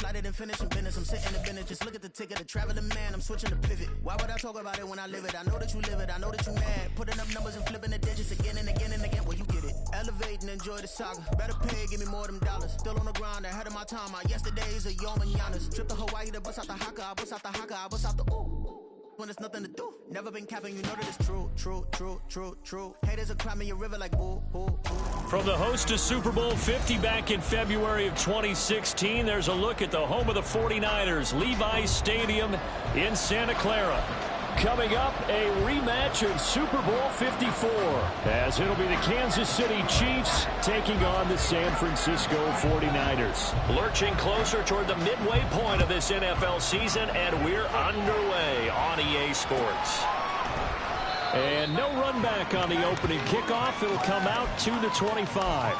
flight and finishing business. I'm sitting in the business, just look at the ticket, the traveling man. I'm switching the pivot. Why would I talk about it when I live it? I know that you live it, I know that you mad. Putting up numbers and flipping the digits again and again and again. Well, you get it. Elevate and enjoy the saga. Better pay, give me more than dollars. Still on the grind, ahead of my time. My yesterdays are yo mananas. Trip to Hawaii to bust out the haka. I bust out the haka. I bust out the ooh. When there's nothing to do. Never been capping, you know that it's true, true, true, true, true. Haters are climbing your river like boo, boo, boo. From the host to Super Bowl 50 back in February of 2016, there's a look at the home of the 49ers, Levi's Stadium in Santa Clara. Coming up, a rematch of Super Bowl 54, as it'll be the Kansas City Chiefs taking on the San Francisco 49ers. Lurching closer toward the midway point of this NFL season, and we're underway on EA Sports. And no run back on the opening kickoff. It'll come out to the 25.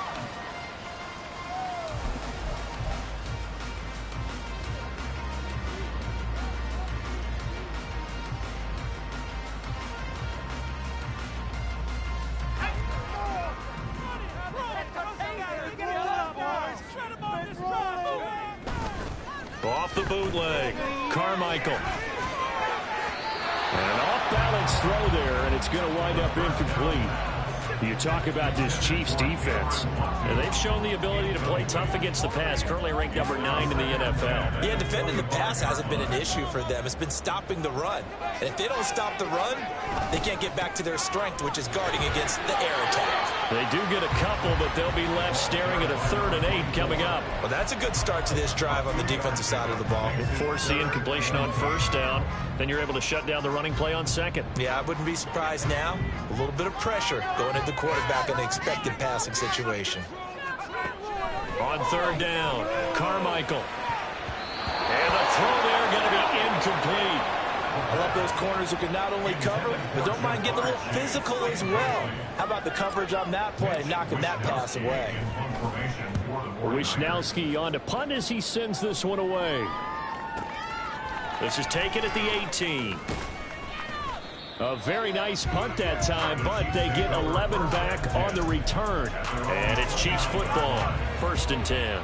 Off the bootleg, Carmichael. And an off-balance throw there, and it's going to wind up incomplete. You talk about this Chiefs defense. And they've shown the ability to play tough against the pass, currently ranked number 9 in the NFL. Yeah, defending the pass hasn't been an issue for them. It's been stopping the run. And if they don't stop the run, they can't get back to their strength, which is guarding against the air attack. They do get a couple, but they'll be left staring at a 3rd and 8 coming up. Well, that's a good start to this drive on the defensive side of the ball. Forcing completion on 1st down. Then you're able to shut down the running play on 2nd. Yeah, I wouldn't be surprised now. A little bit of pressure going at the quarterback in the expected passing situation. On 3rd down, Carmichael. And the throw there going to be incomplete. I love those corners who can not only cover, but don't mind getting a little physical as well. How about the coverage on that play, knocking that pass away? Wisnowski on to punt as he sends this one away. This is taken at the 18. A very nice punt that time, but they get 11 back on the return. And it's Chiefs football, 1st and 10.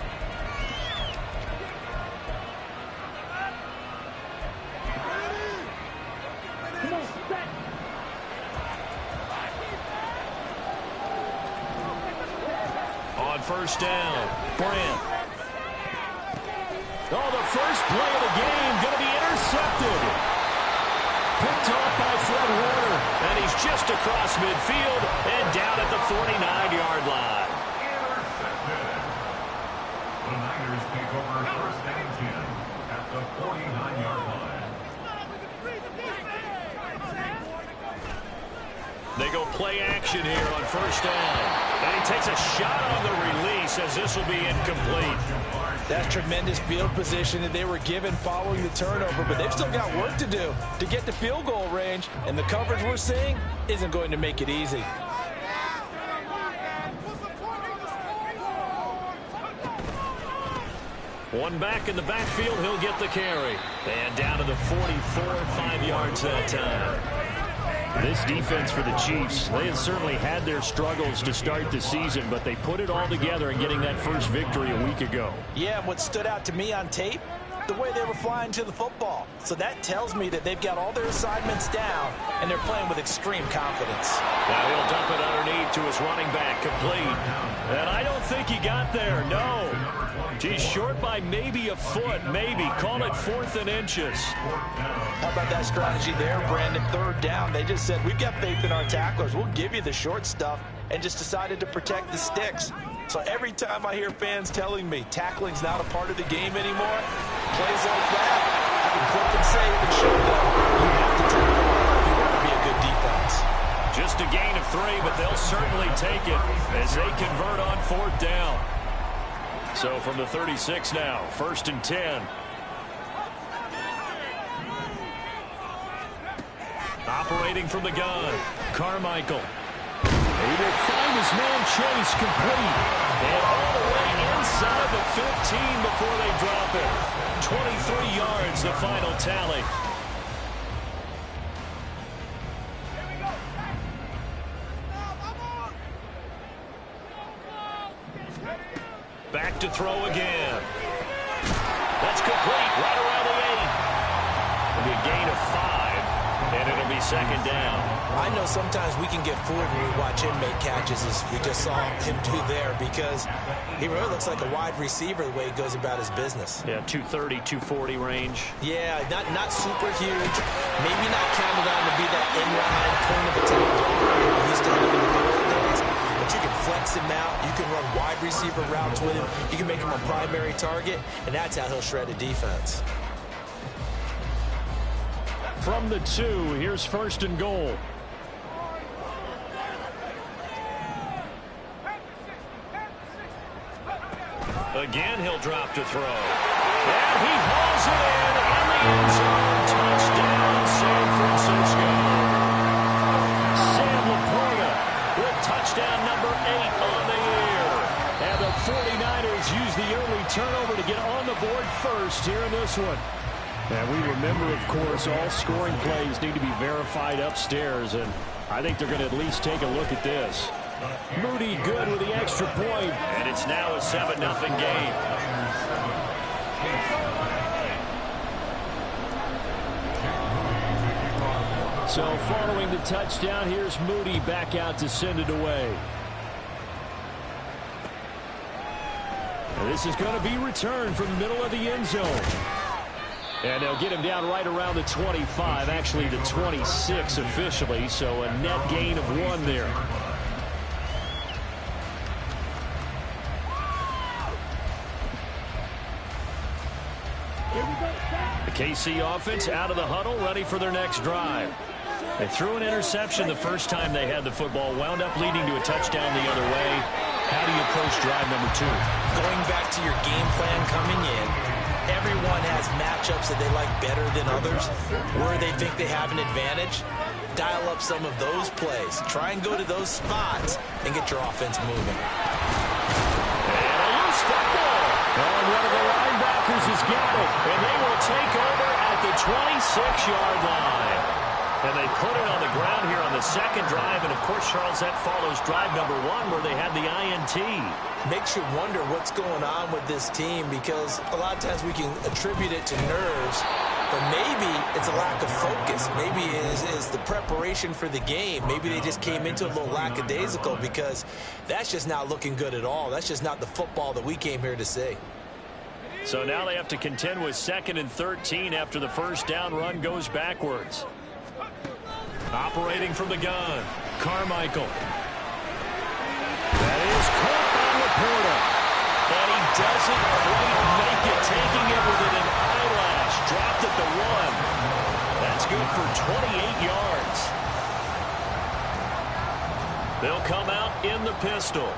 On 1st down, Brand. Oh, the first play of the game going to be intercepted. Picked off by Fred Warner, and he's just across midfield and down at the 49-yard line. The Niners take over 1st and 10 at the 49-yard line. They go play action here on 1st down. And he takes a shot on the release as this will be incomplete. That's tremendous field position that they were given following the turnover, but they've still got work to do to get to field goal range, and the coverage we're seeing isn't going to make it easy. One back in the backfield, he'll get the carry. And down to the 44, 5 yards that time. This defense for the Chiefs, they have certainly had their struggles to start the season, but they put it all together in getting that first victory a week ago. Yeah, and what stood out to me on tape, the way they were flying to the football. So that tells me that they've got all their assignments down, and they're playing with extreme confidence. Now he'll dump it underneath to his running back, complete. And I don't think he got there, no. He's short by maybe a foot, maybe. Call it 4th and inches. How about that strategy there, Brandon? 3rd down, they just said, we've got faith in our tacklers. We'll give you the short stuff, and just decided to protect the sticks. So every time I hear fans telling me tackling's not a part of the game anymore, plays like that, I can click and say and show them you have to tackle if you want to be a good defense. Just a gain of 3, but they'll certainly take it as they convert on 4th down. So from the 36 now, 1st and 10. Operating from the gun, Carmichael. He will find his man Chase complete. And all the way inside the 15 before they drop it. 23 yards, the final tally. Back to throw again. That's second down. I know sometimes we can get fooled when we watch him make catches, as we just saw him do there, because he really looks like a wide receiver the way he goes about his business. Yeah, 230, 240 range. Yeah, not super huge. Maybe not counted on to be that inline point of attack blocker that we used to have in the good old days. But you can flex him out. You can run wide receiver routes with him. You can make him a primary target, and that's how he'll shred a defense. From the 2, here's first and goal. Again, he'll drop to throw. And he hauls it in the end zone. Touchdown, San Francisco. Sam Laporta with touchdown number 8 on the year. And the 49ers use the early turnover to get on the board first here in this one. And we remember, of course, all scoring plays need to be verified upstairs, and I think they're going to at least take a look at this. Moody good with the extra point, and it's now a 7-0 game. So following the touchdown, here's Moody back out to send it away. And this is going to be returned from the middle of the end zone. And they'll get him down right around the 25, actually the 26 officially, so a net gain of 1 there. The KC offense out of the huddle, ready for their next drive. They threw an interception the first time they had the football, wound up leading to a touchdown the other way. How do you approach drive number 2? Going back to your game plan coming in, everyone has matchups that they like better than others, where they think they have an advantage. Dial up some of those plays. Try and go to those spots and get your offense moving. And a loose football. And one of the linebackers has got it. And they will take over at the 26-yard line. And they put it on the ground here on the second drive. And, of course, Charles, that follows drive number 1 where they had the INT. Makes you wonder what's going on with this team, because a lot of times we can attribute it to nerves, but maybe it's a lack of focus. Maybe it is the preparation for the game. Maybe they just came into a little lackadaisical, because that's just not looking good at all. That's just not the football that we came here to see. So now they have to contend with 2nd and 13 after the first down run goes backwards. Operating from the gun, Carmichael. That is caught by Laporta. And he doesn't quite make it, taking it within an eyelash. Dropped at the 1. That's good for 28 yards. They'll come out in the pistol.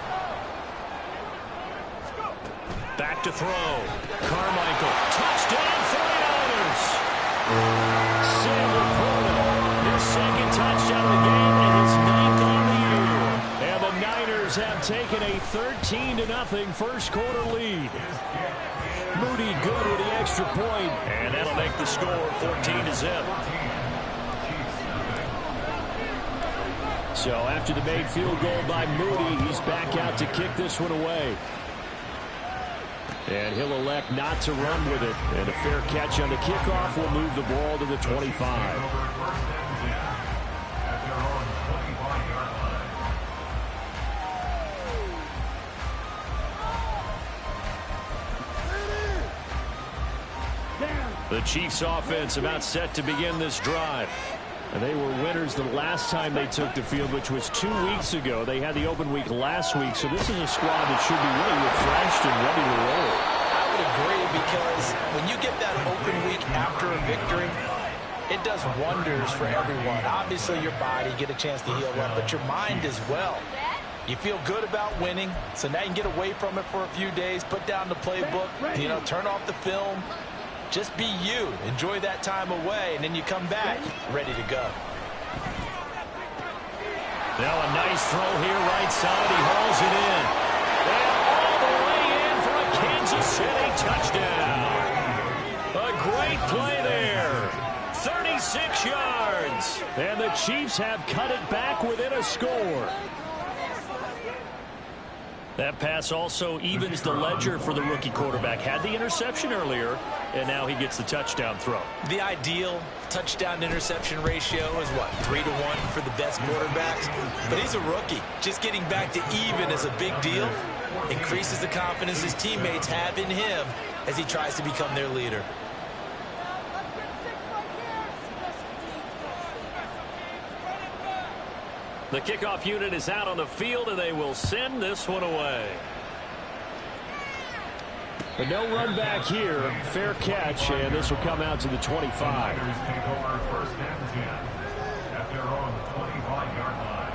Back to throw. Carmichael. Touchdown 49ers. Sam Laporta. His second touchdown of the game and his 9th on the year. And the Niners have taken a 13-0 first quarter lead. Moody good with the extra point, and that'll make the score 14-0. So after the made field goal by Moody, he's back out to kick this one away. And he'll elect not to run with it. And a fair catch on the kickoff will move the ball to the 25. The Chiefs offense about set to begin this drive. And they were winners the last time they took the field, which was 2 weeks ago. They had the open week last week, so this is a squad that should be really refreshed and ready to roll. I would agree, because when you get that open week after a victory, it does wonders for everyone. Obviously, your body, get a chance to heal up, but your mind as well. You feel good about winning, so now you can get away from it for a few days, put down the playbook, turn off the film. Just be you. Enjoy that time away, and then you come back ready to go. Now a nice throw here right side. He hauls it in. And all the way in for a Kansas City touchdown. A great play there. 36 yards. And the Chiefs have cut it back within a score. That pass also evens the ledger for the rookie quarterback. Had the interception earlier, and now he gets the touchdown throw. The ideal touchdown-interception ratio is, what, 3-to-1 for the best quarterbacks? But he's a rookie. Just getting back to even is a big deal. Increases the confidence his teammates have in him as he tries to become their leader. The kickoff unit is out on the field, and they will send this one away. But no run back here. Fair catch, and this will come out to the 25. Niners take over first and 10 at their own 25-yard line.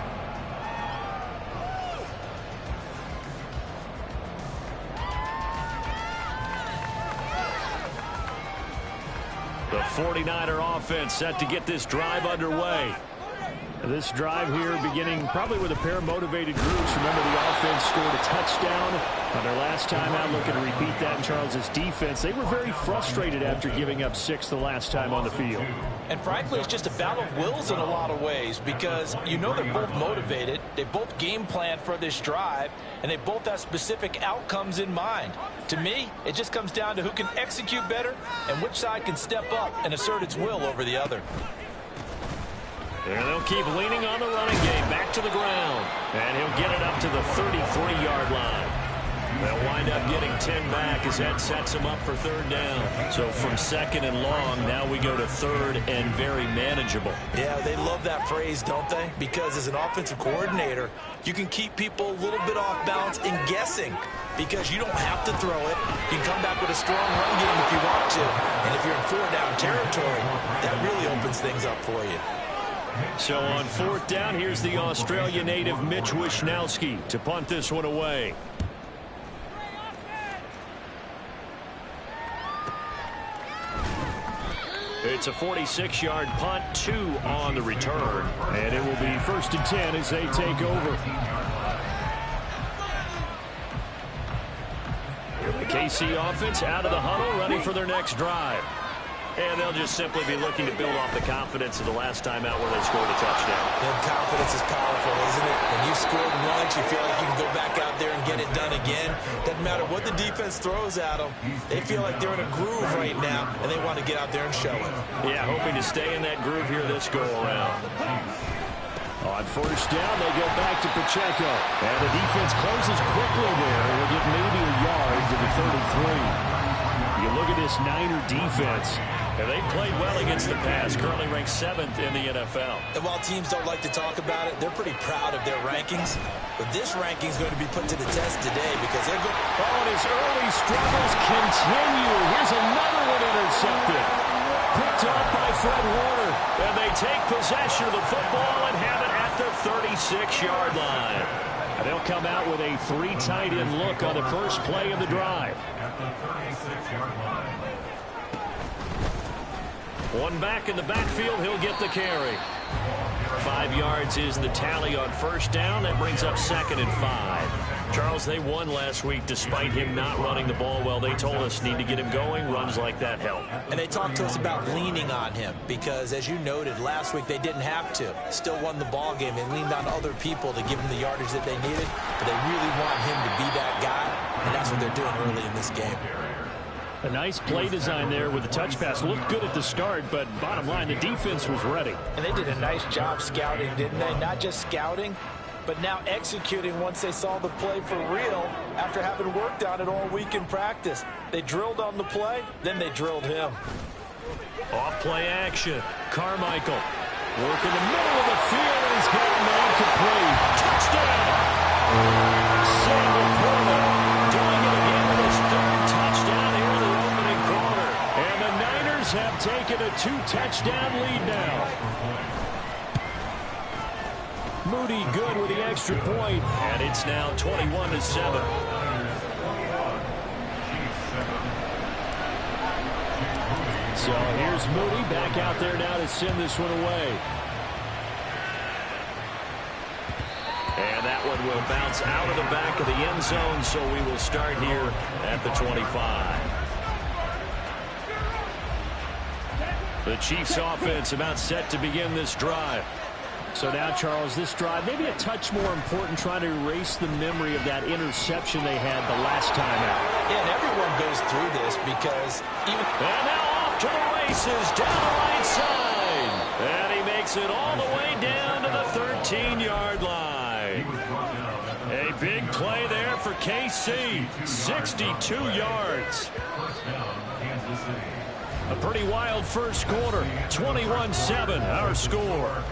The 49er offense set to get this drive underway. This drive here beginning probably with a pair of motivated groups. Remember, the offense scored a touchdown on their last time out. Looking to repeat that in Charles's defense. They were very frustrated after giving up 6 the last time on the field. And frankly, it's just a battle of wills in a lot of ways because you know they're both motivated. They both game plan for this drive, and they both have specific outcomes in mind. To me, it just comes down to who can execute better and which side can step up and assert its will over the other. And they'll keep leaning on the running game. Back to the ground. And he'll get it up to the 33-yard line. They'll wind up getting 10 back as that sets him up for third down. So from second and long, now we go to third and very manageable. Yeah, they love that phrase, don't they? Because as an offensive coordinator, you can keep people a little bit off balance and guessing because you don't have to throw it. You can come back with a strong run game if you want to. And if you're in four-down territory, that really opens things up for you. So on fourth down, here's the Australia native Mitch Wishnowsky to punt this one away. It's a 46-yard punt, 2 on the return. And it will be first and 10 as they take over. The KC offense out of the huddle, ready for their next drive. And they'll just simply be looking to build off the confidence of the last time out where they scored a touchdown. And confidence is powerful, isn't it? When you scored once, you feel like you can go back out there and get it done again. Doesn't matter what the defense throws at them. They feel like they're in a groove right now, and they want to get out there and show it. Yeah, hoping to stay in that groove here this go-around. On first down, they go back to Pacheco. And the defense closes quickly there. We'll get maybe a yard to the 33. You look at this Niner defense. And they played well against the pass, currently ranked 7th in the NFL. And while teams don't like to talk about it, they're pretty proud of their rankings. But this ranking is going to be put to the test today because they're going. Oh, and his early struggles continue. Here's another one intercepted. Picked up by Fred Warner. And they take possession of the football and have it at the 36-yard line. And they'll come out with a 3 tight end look on the first play of the drive. At the 36-yard line. One back in the backfield, he'll get the carry. 5 yards is the tally on first down. That brings up second and 5. Charles, they won last week despite him not running the ball well. They told us need to get him going. Runs like that help. And they talked to us about leaning on him because, as you noted, last week they didn't have to. Still won the ball game. They leaned on other people to give him the yardage that they needed. But they really want him to be that guy, and that's what they're doing early in this game. A nice play design there with the touch pass. Looked good at the start, but bottom line, the defense was ready. And they did a nice job scouting, didn't they? Not just scouting, but now executing once they saw the play for real after having worked on it all week in practice. They drilled on the play, then they drilled him. Off play action. Carmichael work in the middle of the field, and he's got a man complete. Touchdown! Samuel Porter doing it again with his third touchdown here in the opening quarter. And the Niners have taken a 2-touchdown lead now. Moody good with the extra point, and it's now 21-7. So here's Moody back out there now to send this one away. And that one will bounce out of the back of the end zone, so we will start here at the 25. The Chiefs offense about set to begin this drive. So now, Charles, this drive maybe a touch more important, trying to erase the memory of that interception they had the last time out. Yeah, and everyone goes through this because even... And now off to the races down the right side. And he makes it all the way down to the 13-yard line. A big play there for KC. 62 yards. A pretty wild first quarter. 21-7, our score.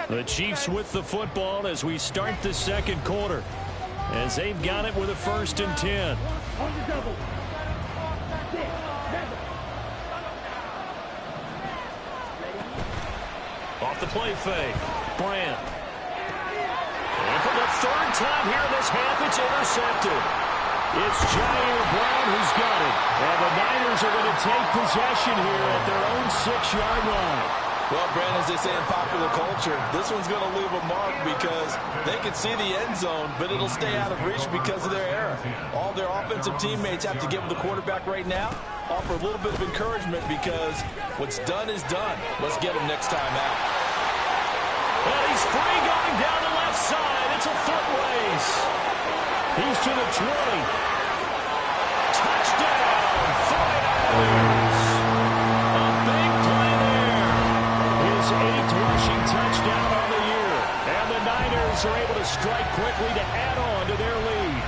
The Chiefs with the football as we start the second quarter, as they've got it with a 1st and 10. Off the play fake, Bryant. And for the 3rd time here in this half, it's intercepted. It's Jair Brown who's got it. And the Niners are going to take possession here at their own 6-yard line. Well, Brandon, as they say in popular culture, this one's going to leave a mark because they can see the end zone, but it'll stay out of reach because of their error. All their offensive teammates have to get with the quarterback right now, offer a little bit of encouragement because what's done is done. Let's get him next time out. Well, he's free going down the left side. It's a foot race. He's to the 20. Touchdown, 49ers. A big play there. His 8th rushing touchdown on the year. And the Niners are able to strike quickly to add on to their lead.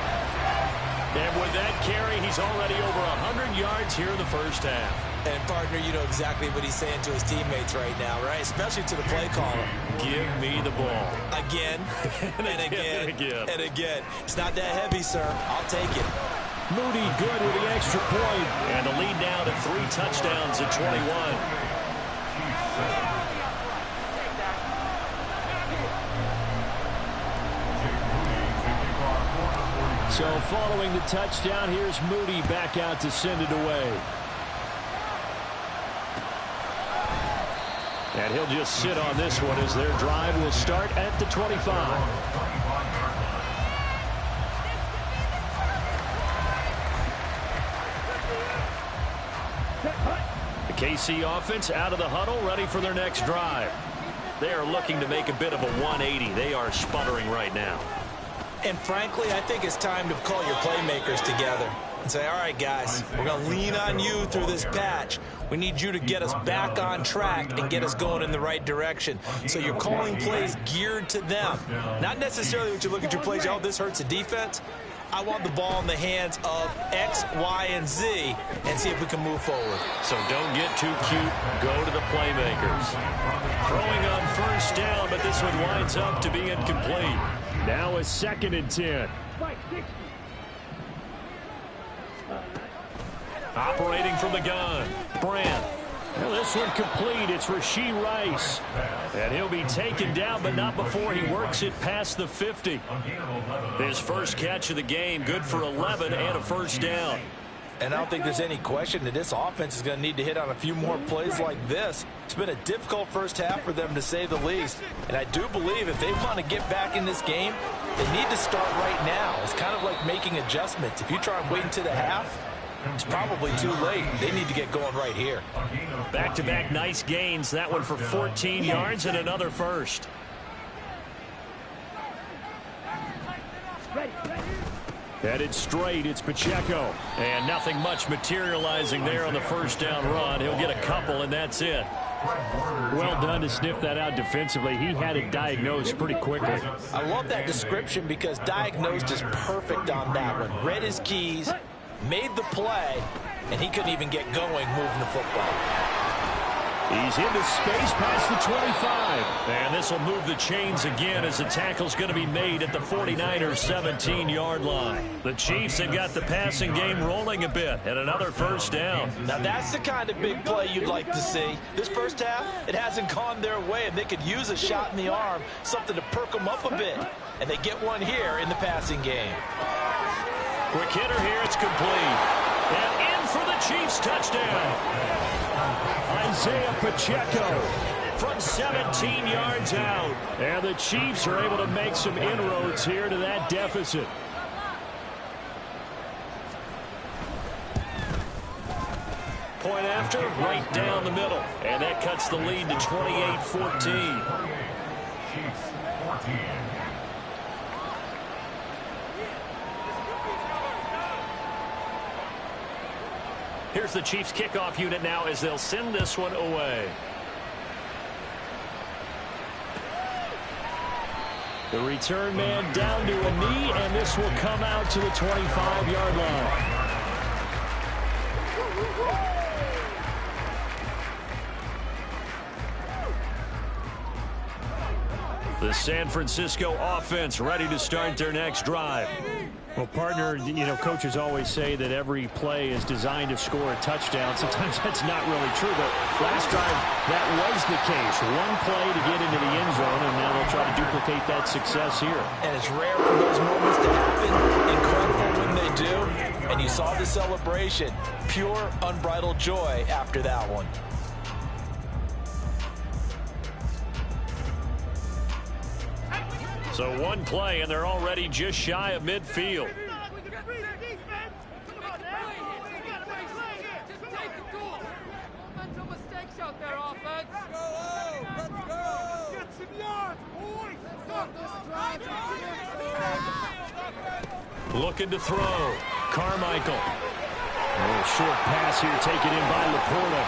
And with that carry, he's already over 100 yards here in the first half. And, partner, you know exactly what he's saying to his teammates right now, right? Especially to the play caller. Give me the ball. Again, and again, and again. and again. It's not that heavy, sir. I'll take it. Moody good with the extra point. And the lead now to 3 touchdowns at 21. So following the touchdown, here's Moody back out to send it away. And he'll just sit on this one as their drive will start at the 25. The KC offense out of the huddle, ready for their next drive. They are looking to make a bit of a 180. They are sputtering right now. And frankly, I think it's time to call your playmakers together and say, all right, guys, we're going to lean on you through this patch. We need you to get us back on track and get us going in the right direction. So you're calling plays geared to them. Not necessarily what you look at your plays, oh, this hurts the defense. I want the ball in the hands of X, Y, and Z and see if we can move forward. So don't get too cute. Go to the playmakers. Throwing on first down, but this one winds up to be incomplete. Now a 2nd and 10. Operating from the gun, Brandt. Well, this one complete. It's Rashee Rice. And he'll be taken down, but not before he works it past the 50. His first catch of the game, good for 11 and a first down. And I don't think there's any question that this offense is going to need to hit on a few more plays like this. It's been a difficult first half for them, to say the least. And I do believe if they want to get back in this game, they need to start right now. It's kind of like making adjustments. If you try and wait until the half, it's probably too late. They need to get going right here. Back-to-back nice gains. That one for 14 yards and another first. Headed straight, it's Pacheco. And nothing much materializing there on the first down run. He'll get a couple, and that's it. Well done to sniff that out defensively. He had it diagnosed pretty quickly. I love that description because diagnosed is perfect on that one. Read his keys, made the play, and he couldn't even get going moving the football. He's into space past the 25. And this will move the chains again as the tackle's going to be made at the 49ers 17-yard line. The Chiefs have got the passing game rolling a bit and another first down. Now that's the kind of big play you'd like to see. This first half, it hasn't gone their way, and they could use a shot in the arm, something to perk them up a bit. And they get one here in the passing game. Quick hitter here, it's complete. And in for the Chiefs touchdown. Isaiah Pacheco from 17 yards out. And the Chiefs are able to make some inroads here to that deficit. point after, right down the middle. And that cuts the lead to 28-14. Chiefs 14. Here's the Chiefs kickoff unit now as they'll send this one away. The return man down to a knee, and this will come out to the 25-yard line. The San Francisco offense ready to start their next drive. Well, partner, coaches always say that every play is designed to score a touchdown. Sometimes that's not really true, but last drive, that was the case. One play to get into the end zone, and now they'll try to duplicate that success here. And it's rare for those moments to happen. Incredible when they do. And you saw the celebration. Pure, unbridled joy after that one. So one play, and they're already just shy of midfield. Looking to throw. Carmichael. A little short pass here taken in by Laporta.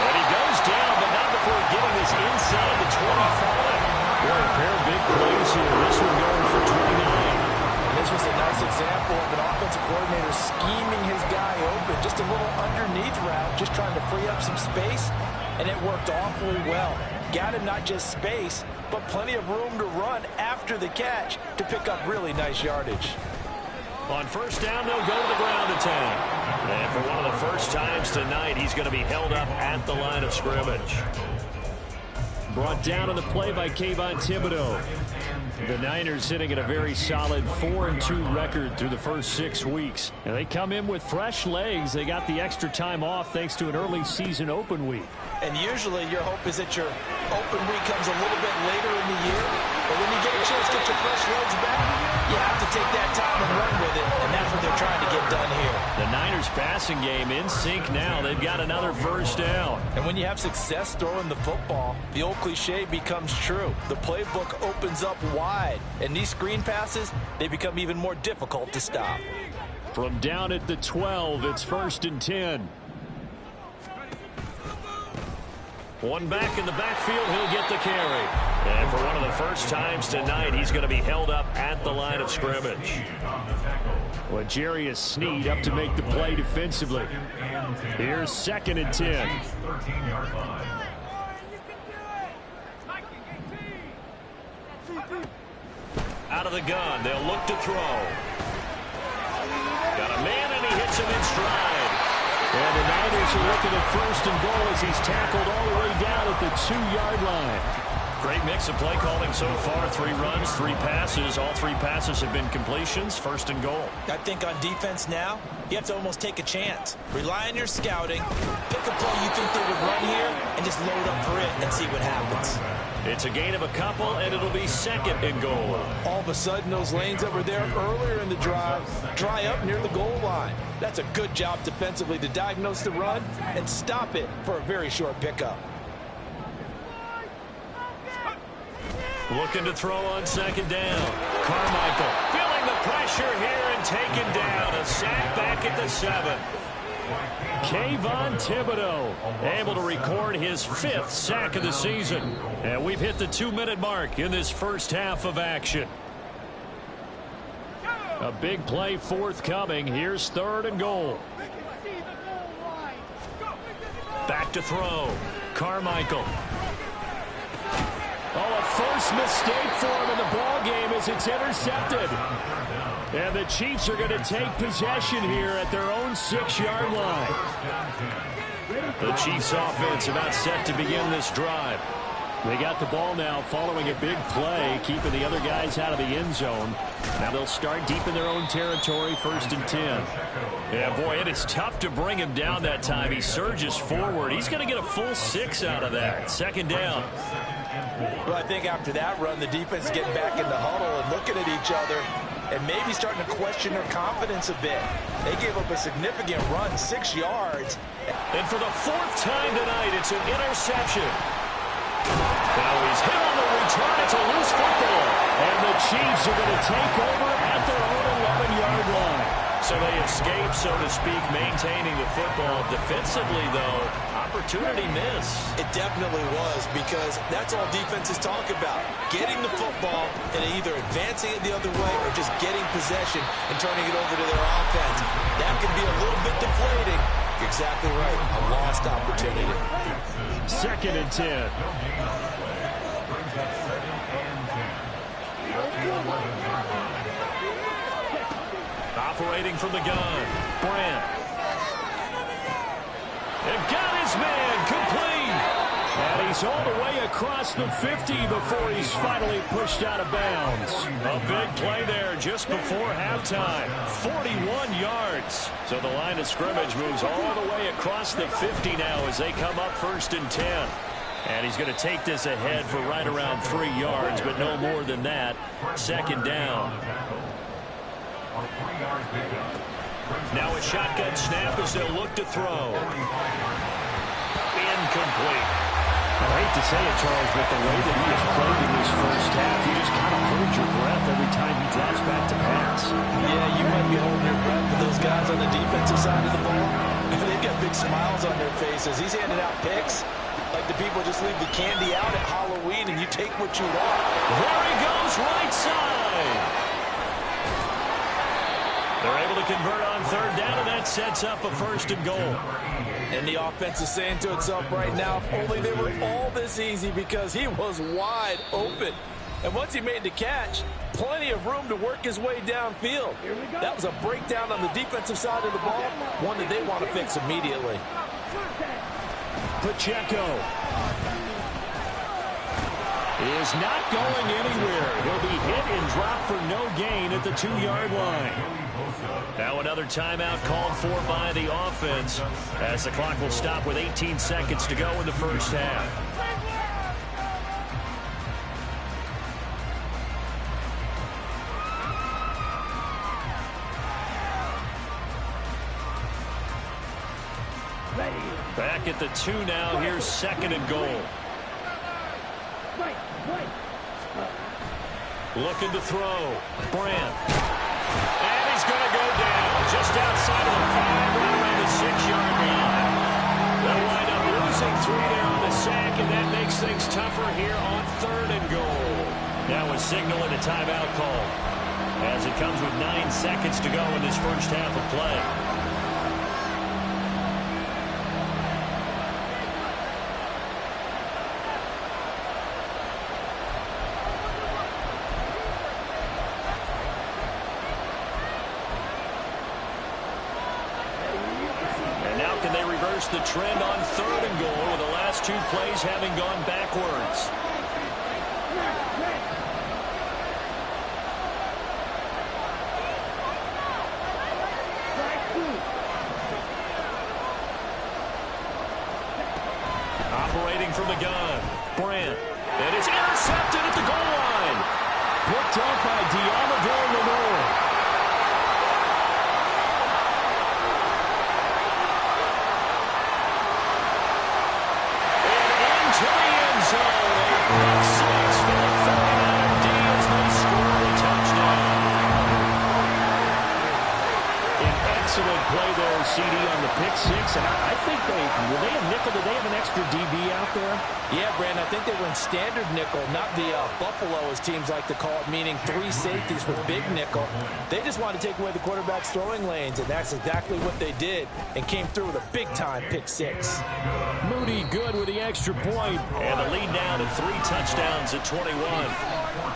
And he goes down, but not before getting this inside the 25. Boy, a pair of big plays here. This one going for 29. And this was a nice example of an offensive coordinator scheming his guy open. Just a little underneath route, just trying to free up some space, and it worked awfully well. Got him not just space, but plenty of room to run after the catch to pick up really nice yardage. On first down, they'll go to the ground attack. And for one of the first times tonight, he's going to be held up at the line of scrimmage. Brought down on the play by Kayvon Thibodeaux. The Niners sitting at a very solid 4-2 record through the first 6 weeks. And they come in with fresh legs. They got the extra time off thanks to an early season open week. And usually your hope is that your open week comes a little bit later in the year. But when you get a chance to get your fresh legs back, you have to take that time and run with it. And that's what they're trying to get done here. The Niners passing game in sync now. They've got another first down. And when you have success throwing the football, the old cliche becomes true. The playbook opens up wide. And these screen passes, they become even more difficult to stop. From down at the 12, it's 1st and 10. One back in the backfield, he'll get the carry. And for one of the first times tonight, he's going to be held up at the line of scrimmage. Well, Jarius Sneed up to make the play defensively. Here's 2nd and 10. 13-yard line. Out of the gun, they'll look to throw. Got a man, and he hits him in stride. And the Niners are looking at 1st and goal as he's tackled all the way down at the 2-yard line. Great mix of play calling so far. 3 runs, 3 passes. All 3 passes have been completions. 1st and goal. I think on defense now, you have to almost take a chance. Rely on your scouting. Pick a play you think they would run here and just load up for it and see what happens. It's a gain of a couple, and it'll be 2nd and goal. All of a sudden, those lanes that were there earlier in the drive dry up near the goal line. That's a good job defensively to diagnose the run and stop it for a very short pickup. Looking to throw on 2nd down. Carmichael feeling the pressure here and taken down. A sack back at the 7. Kayvon Thibodeaux able to record his 5th sack of the season. And we've hit the 2-minute mark in this first half of action. A big play forthcoming. Here's 3rd and goal. Back to throw. Carmichael. Oh, a first mistake for him in the ball game as it's intercepted. And the Chiefs are going to take possession here at their own 6-yard line. The Chiefs offense about set to begin this drive. They got the ball now following a big play, keeping the other guys out of the end zone. Now they'll start deep in their own territory, 1st and 10. Yeah, boy, it is tough to bring him down that time. He surges forward. He's going to get a full 6 out of that. 2nd down. Well, I think after that run, the defense is getting back in the huddle and looking at each other and maybe starting to question their confidence a bit. They gave up a significant run, 6 yards. And for the 4th time tonight, it's an interception. Now he's hit on the return. It's a loose football. And the Chiefs are going to take over at their own 11-yard line. So they escape, so to speak, maintaining the football. Defensively, though, opportunity miss. It definitely was, because that's all defenses talk about. Getting the football and either advancing it the other way or just getting possession and turning it over to their offense. That can be a little bit deflating. You're exactly right. A lost opportunity. 2nd and 10. Operating from the gun, Brandt. And got his man complete. And he's all the way across the 50 before he's finally pushed out of bounds. A big play there just before halftime. 41 yards. So the line of scrimmage moves all the way across the 50 now as they come up 1st and 10. And he's going to take this ahead for right around 3 yards, but no more than that. 2nd down. Now a shotgun snap as they'll look to throw. Incomplete. I hate to say it, Charles, but the way that he has played in this first half, you just kind of hold your breath every time he drops back to pass. Yeah, you might be holding your breath for those guys on the defensive side of the ball. They've got big smiles on their faces. He's handing out picks like the people just leave the candy out at Halloween and you take what you want. There he goes, right side. They're able to convert on 3rd down, and that sets up a 1st and goal. And the offense is saying to itself right now, if only they were all this easy, because he was wide open. And once he made the catch, plenty of room to work his way downfield. That was a breakdown on the defensive side of the ball, one that they want to fix immediately. Pacheco is not going anywhere. He'll be hit and dropped for no gain at the 2-yard line. Now another timeout called for by the offense as the clock will stop with 18 seconds to go in the first half. Back at the 2 now. Here's 2nd and goal. Looking to throw. Brandt. And he's going to go down just outside of the 5, right around the 6-yard line. They'll wind up losing 3 there on the sack, and that makes things tougher here on 3rd and goal. Now a signal and a timeout call as it comes with 9 seconds to go in this first half of play. The trend on 3rd and goal with the last 2 plays having gone backwards. Operating from the gun, Brandt. And it's intercepted at the goal line. Picked up by Deommodore Lenoir. Excellent play there, CD, on the pick 6. And I think were they a nickel? Did they have an extra DB out there? Yeah, Brandon, I think they were in standard nickel, not the Buffalo, as teams like to call it, meaning 3 safeties with big nickel. They just wanted to take away the quarterback's throwing lanes, and that's exactly what they did, and came through with a big-time pick 6. Moody good with the extra point, and the lead now to 3 touchdowns at 21.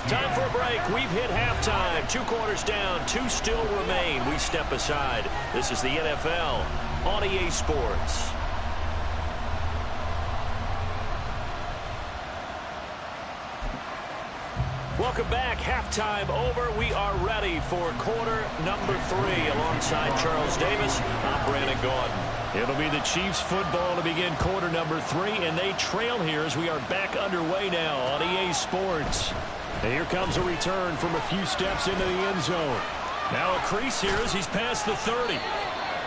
Time for a break. We've hit halftime. 2 quarters down. 2 still remain. We step aside. This is the NFL on EA Sports. Welcome back. Halftime over. We are ready for quarter number 3 alongside Charles Davis. I'm Brandon Gordon. It'll be the Chiefs football to begin quarter number 3, and they trail here as we are back underway now on EA Sports. And here comes a return from a few steps into the end zone. Now a crease here as he's past the 30.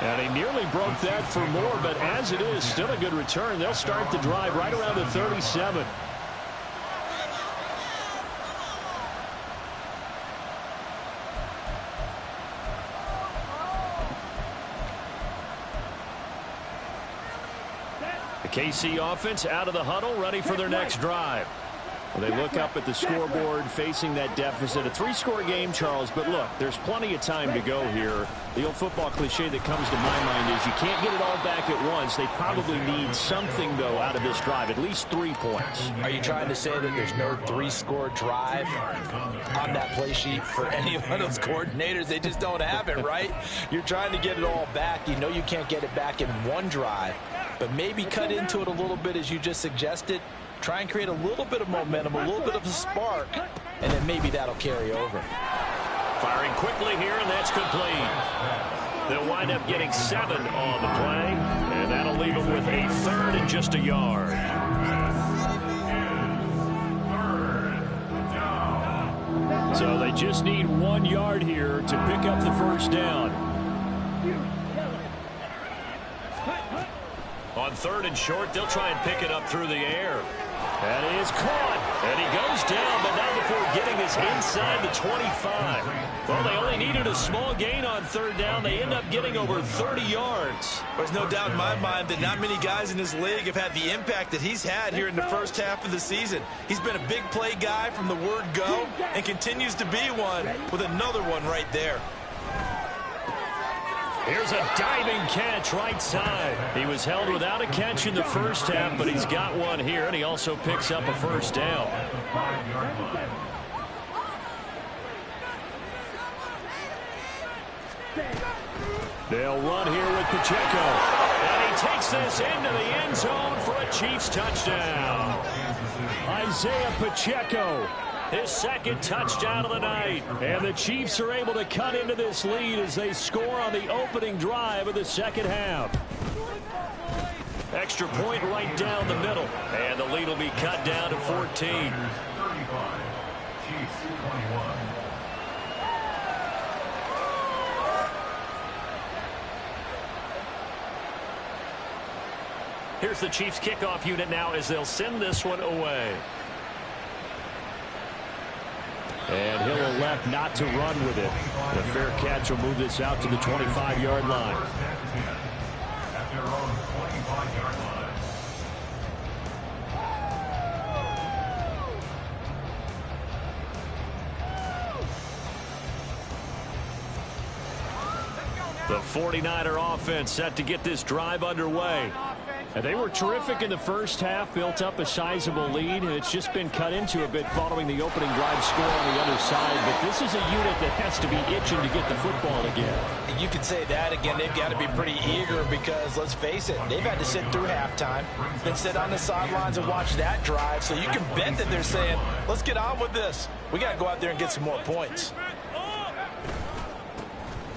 And he nearly broke that for more, but as it is, still a good return. They'll start the drive right around the 37. The KC offense out of the huddle, ready for their next drive. Well, they look up at the scoreboard facing that deficit. A 3-score game, Charles, but look, there's plenty of time to go here. The old football cliche that comes to my mind is you can't get it all back at once. They probably need something, though, out of this drive, at least 3 points. Are you trying to say that there's no 3-score drive on that play sheet for any one of those coordinators? They just don't have it, right? You're trying to get it all back. You know you can't get it back in one drive, but maybe cut into it a little bit as you just suggested. Try and create a little bit of momentum, a little bit of a spark, and then maybe that'll carry over. Firing quickly here, and that's complete. They'll wind up getting 7 on the play, and that'll leave them with a 3rd and just a yard. So they just need 1 yard here to pick up the first down. On 3rd and short, they'll try and pick it up through the air. And he is caught. And he goes down, but not before getting this inside the 25. Well, they only needed a small gain on 3rd down. They end up getting over 30 yards. There's no doubt in my mind that not many guys in this league have had the impact that he's had here in the first half of the season. He's been a big play guy from the word go and continues to be one with another one right there. Here's a diving catch right side. He was held without a catch in the first half, but he's got one here, and he also picks up a first down. They'll run here with Pacheco. And he takes this into the end zone for a Chiefs touchdown. Isaiah Pacheco, his 2nd touchdown of the night. And the Chiefs are able to cut into this lead as they score on the opening drive of the second half. Extra point right down the middle. And the lead will be cut down to 14. 35. Chiefs 21. Here's the Chiefs kickoff unit now as they'll send this one away. And he'll elect not to run with it. The fair catch will move this out to the 25-yard line. At their own 25-yard line. The 49er offense set to get this drive underway. And they were terrific in the first half, built up a sizable lead, and it's just been cut into a bit following the opening drive score on the other side. But this is a unit that has to be itching to get the football again. You could say that again. They've got to be pretty eager because, let's face it, they've had to sit through halftime, then sit on the sidelines and watch that drive. So you can bet that they're saying, let's get on with this. We got to go out there and get some more points.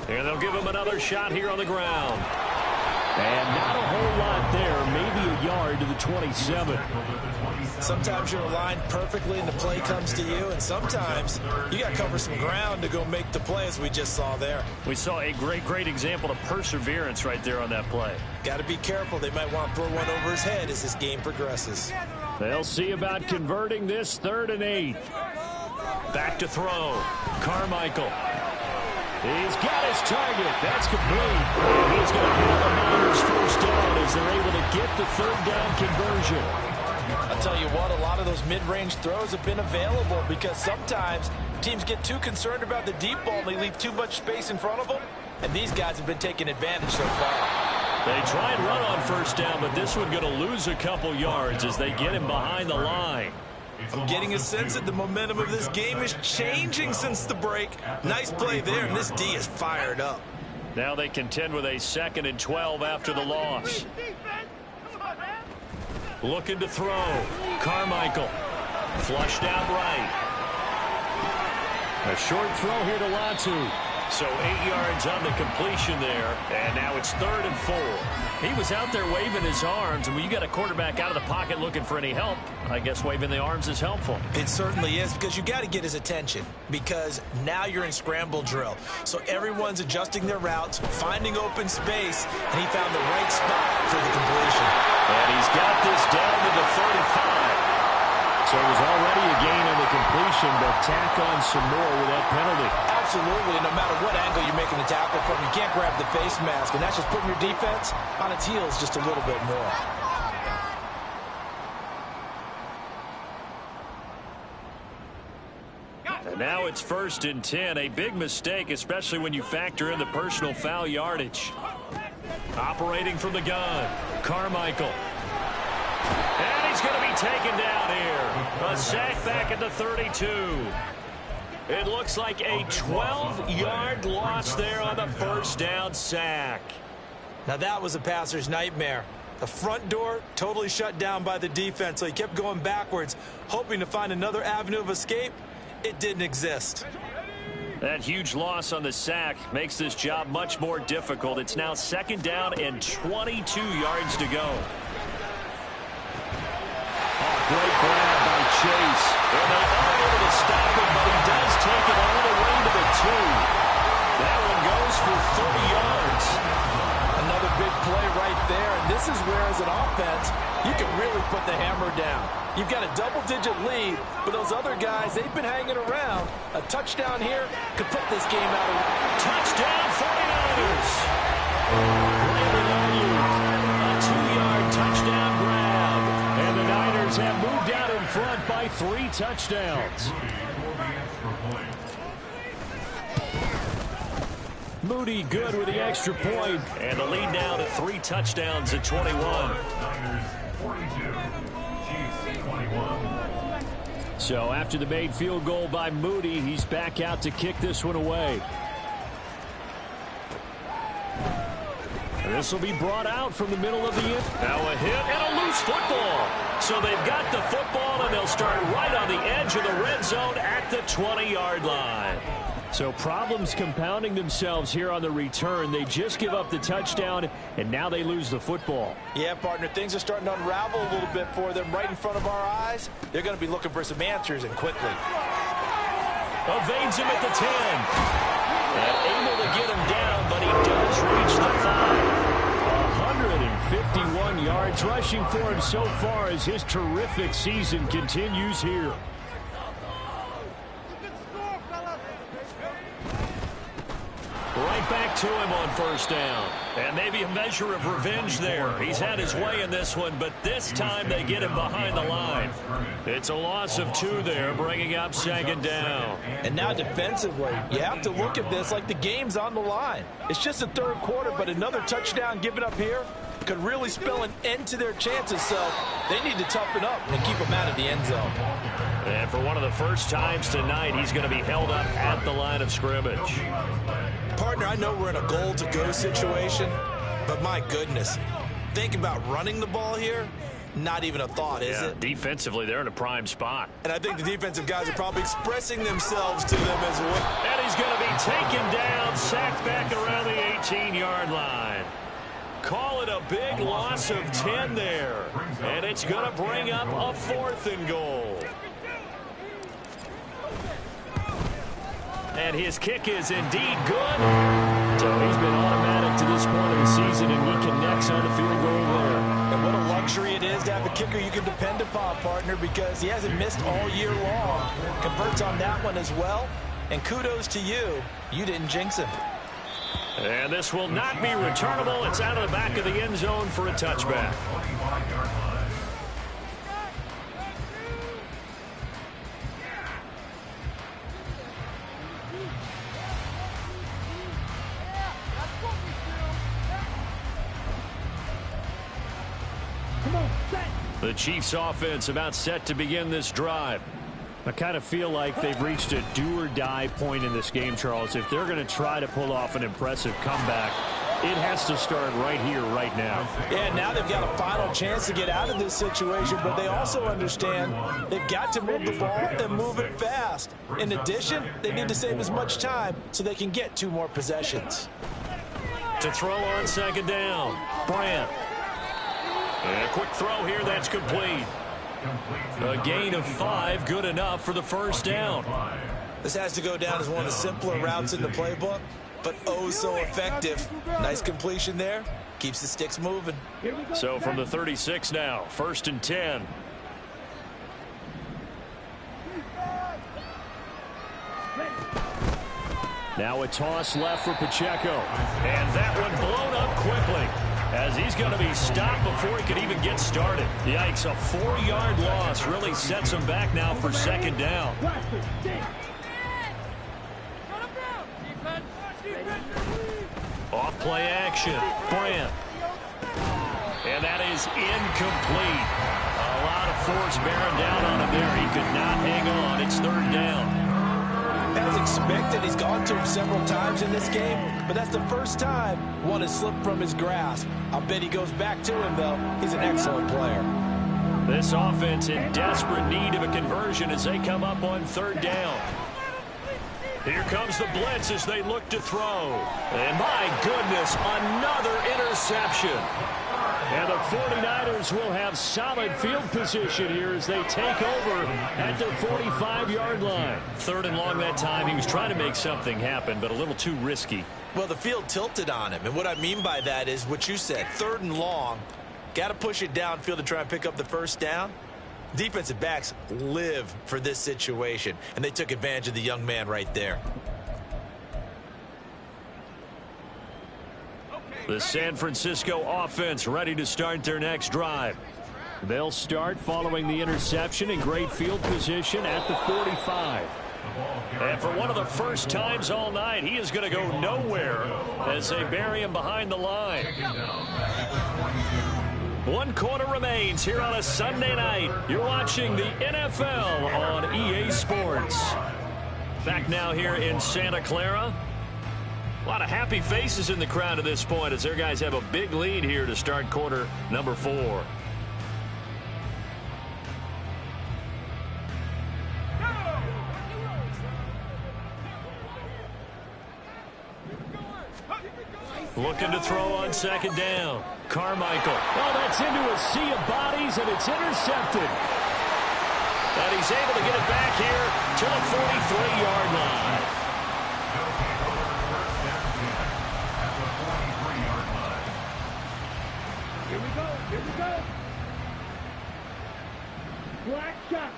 And they'll give him another shot here on the ground. And not a whole lot there, maybe a yard to the 27. Sometimes you're aligned perfectly and the play comes to you, and sometimes you got to cover some ground to go make the play, as we just saw there. We saw a great example of perseverance right there on that play. Got to be careful. They might want to throw one over his head as this game progresses. They'll see about converting this 3rd and 8. Back to throw. Carmichael. He's got his target. That's complete. And he's going to have the Niners first down as they're able to get the 3rd down conversion. I'll tell you what, a lot of those mid-range throws have been available because sometimes teams get too concerned about the deep ball and they leave too much space in front of them, and these guys have been taking advantage so far. They try and run on first down, but this one going to lose a couple yards as they get him behind the line. I'm getting a sense that the momentum of this game is changing since the break. Nice play there, and this D is fired up. Now they contend with a 2nd and 12 after the loss. Looking to throw. Carmichael. Flushed out right. A short throw here to Latu. So 8 yards on the completion there, and now it's 3rd and 4. He was out there waving his arms, and when you got a quarterback out of the pocket looking for any help, I guess waving the arms is helpful. It certainly is, because you got to get his attention, because now you're in scramble drill. So everyone's adjusting their routes, finding open space, and he found the right spot for the completion. And he's got this down to the 35. So it was already a gain on the completion, but tack on some more with that penalty. Absolutely, and no matter what angle you're making the tackle from, you can't grab the face mask, and that's just putting your defense on its heels just a little bit more. And now it's 1st and 10, a big mistake, especially when you factor in the personal foul yardage. Operating from the gun, Carmichael. And he's going to be taken down here. A sack back at the 32. It looks like a 12-yard loss there on the 1st down sack. Now that was a passer's nightmare. The front door totally shut down by the defense, so he kept going backwards, hoping to find another avenue of escape. It didn't exist. That huge loss on the sack makes this job much more difficult. It's now 2nd down and 22 yards to go. Great grab by Chase. And they are able to stop him, but he does take it all the way to the 2. That one goes for 30 yards. Another big play right there, and this is where, as an offense, you can really put the hammer down. You've got a double-digit lead, but those other guys, they've been hanging around. A touchdown here could put this game out of touchdown 49ers. A 2-yard touchdown grab. And the Niners have moved out in front by 3 touchdowns. Moody good with the extra point. And the lead now to 3 touchdowns at 21. So after the made field goal by Moody, he's back out to kick this one away. This will be brought out from the middle of the end. Now a hit and a loose football. So they've got the football, and they'll start right on the edge of the red zone at the 20-yard line. So problems compounding themselves here on the return. They just give up the touchdown, and now they lose the football. Yeah, partner, things are starting to unravel a little bit for them right in front of our eyes. They're going to be looking for some answers, and quickly. Evades him at the 10. And able to get him down, but he does reach the 5. 151 yards rushing for him so far as his terrific season continues here. Right back to him on 1st down. And maybe a measure of revenge there. He's had his way in this one, but this time they get him behind the line. It's a loss of 2 there, bringing up 2nd down. And now defensively, you have to look at this like the game's on the line. It's just the 3rd quarter, but another touchdown given up here could really spell an end to their chances, so they need to toughen up and keep them out of the end zone. And for one of the first times tonight, he's going to be held up at the line of scrimmage. Partner, I know we're in a goal-to-go situation, but my goodness, think about running the ball here. Not even a thought, is it? Defensively, they're in a prime spot. And I think the defensive guys are probably expressing themselves to them as well. And he's going to be taken down, sacked back around the 18-yard line. Call it a big loss of 10 there. And it's going to bring up a 4th and goal. And his kick is indeed good. So he's been automatic to this point of the season, and he connects on the field goal there. And what a luxury it is to have a kicker you can depend upon, partner, because he hasn't missed all year long. Converts on that one as well. And kudos to you. You didn't jinx him. And this will not be returnable. It's out of the back of the end zone for a touchback. The Chiefs offense about set to begin this drive. I kind of feel like they've reached a do-or-die point in this game, Charles. If they're going to try to pull off an impressive comeback, it has to start right here, right now. Yeah, now they've got a final chance to get out of this situation, but they also understand they've got to move the ball and move it fast. In addition, they need to save as much time so they can get 2 more possessions. To throw on second down, Brandt. And a quick throw here, that's complete. A gain of 5, good enough for the first down. This has to go down as one of the simpler routes in the playbook, but oh so effective. Nice completion there. Keeps the sticks moving. So from the 36 now, 1st and 10. Now a toss left for Pacheco. And that one blown up quickly, as he's going to be stopped before he could even get started. Yikes, a 4-yard loss really sets him back now for second down. Off play action, Brandt. And that is incomplete. A lot of force bearing down on him there. He could not hang on. It's 3rd down. As expected, he's gone to him several times in this game, but that's the first time one has slipped from his grasp. I'll bet he goes back to him, though. He's an excellent player. This offense in desperate need of a conversion as they come up on 3rd down. Here comes the blitz as they look to throw. And my goodness, another interception. And the 49ers will have solid field position here as they take over at the 45-yard line. 3rd and long that time. He was trying to make something happen, but a little too risky. Well, the field tilted on him, and what I mean by that is what you said, 3rd and long. Got to push it downfield to try and pick up the first down. Defensive backs live for this situation, and they took advantage of the young man right there. The San Francisco offense ready to start their next drive. They'll start following the interception in great field position at the 45. And for one of the first times all night, he is going to go nowhere as they bury him behind the line. 1 quarter remains here on a Sunday night. You're watching the NFL on EA Sports. Back now here in Santa Clara. A lot of happy faces in the crowd at this point as their guys have a big lead here to start quarter number 4. Looking to throw on second down. Carmichael. Oh, that's into a sea of bodies, and it's intercepted. And he's able to get it back here to the 43-yard line. Here we go. Black shot.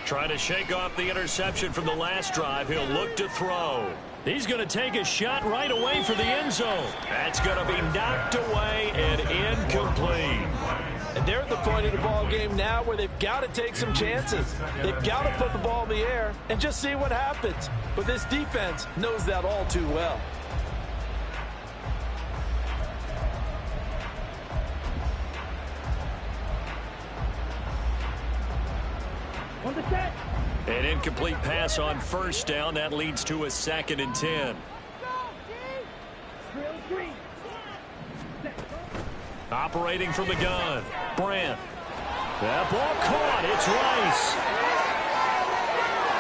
Trying to shake off the interception from the last drive. He'll look to throw. He's going to take a shot right away for the end zone. That's going to be knocked away and incomplete. And they're at the point of the ball game now where they've got to take some chances. They've got to put the ball in the air and just see what happens. But this defense knows that all too well. On the set. An incomplete pass on first down. That leads to a 2nd and 10. Operating from the gun. Brandt. That ball caught. It's Rice.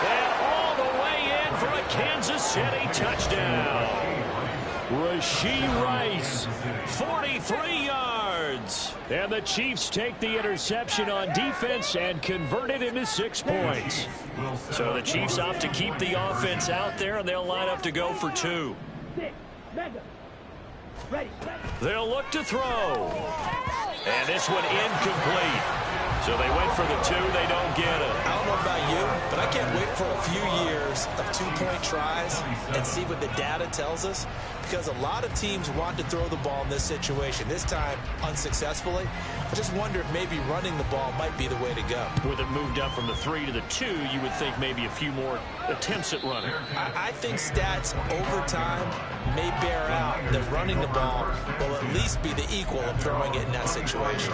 And all the way in for a Kansas City touchdown. Rashee Rice, 43 yards. And the Chiefs take the interception on defense and convert it into 6 points. So the Chiefs opt to keep the offense out there, and they'll line up to go for 2. They'll look to throw. And this one incomplete. So they went for the 2. They don't get it. I don't know about you, but I can't wait for a few years of 2-point tries and see what the data tells us, because a lot of teams want to throw the ball in this situation. This time, unsuccessfully. I just wonder if maybe running the ball might be the way to go. With it moved up from the 3 to the 2, you would think maybe a few more attempts at running. I think stats over time may bear out that running the ball will at least be the equal of throwing it in that situation.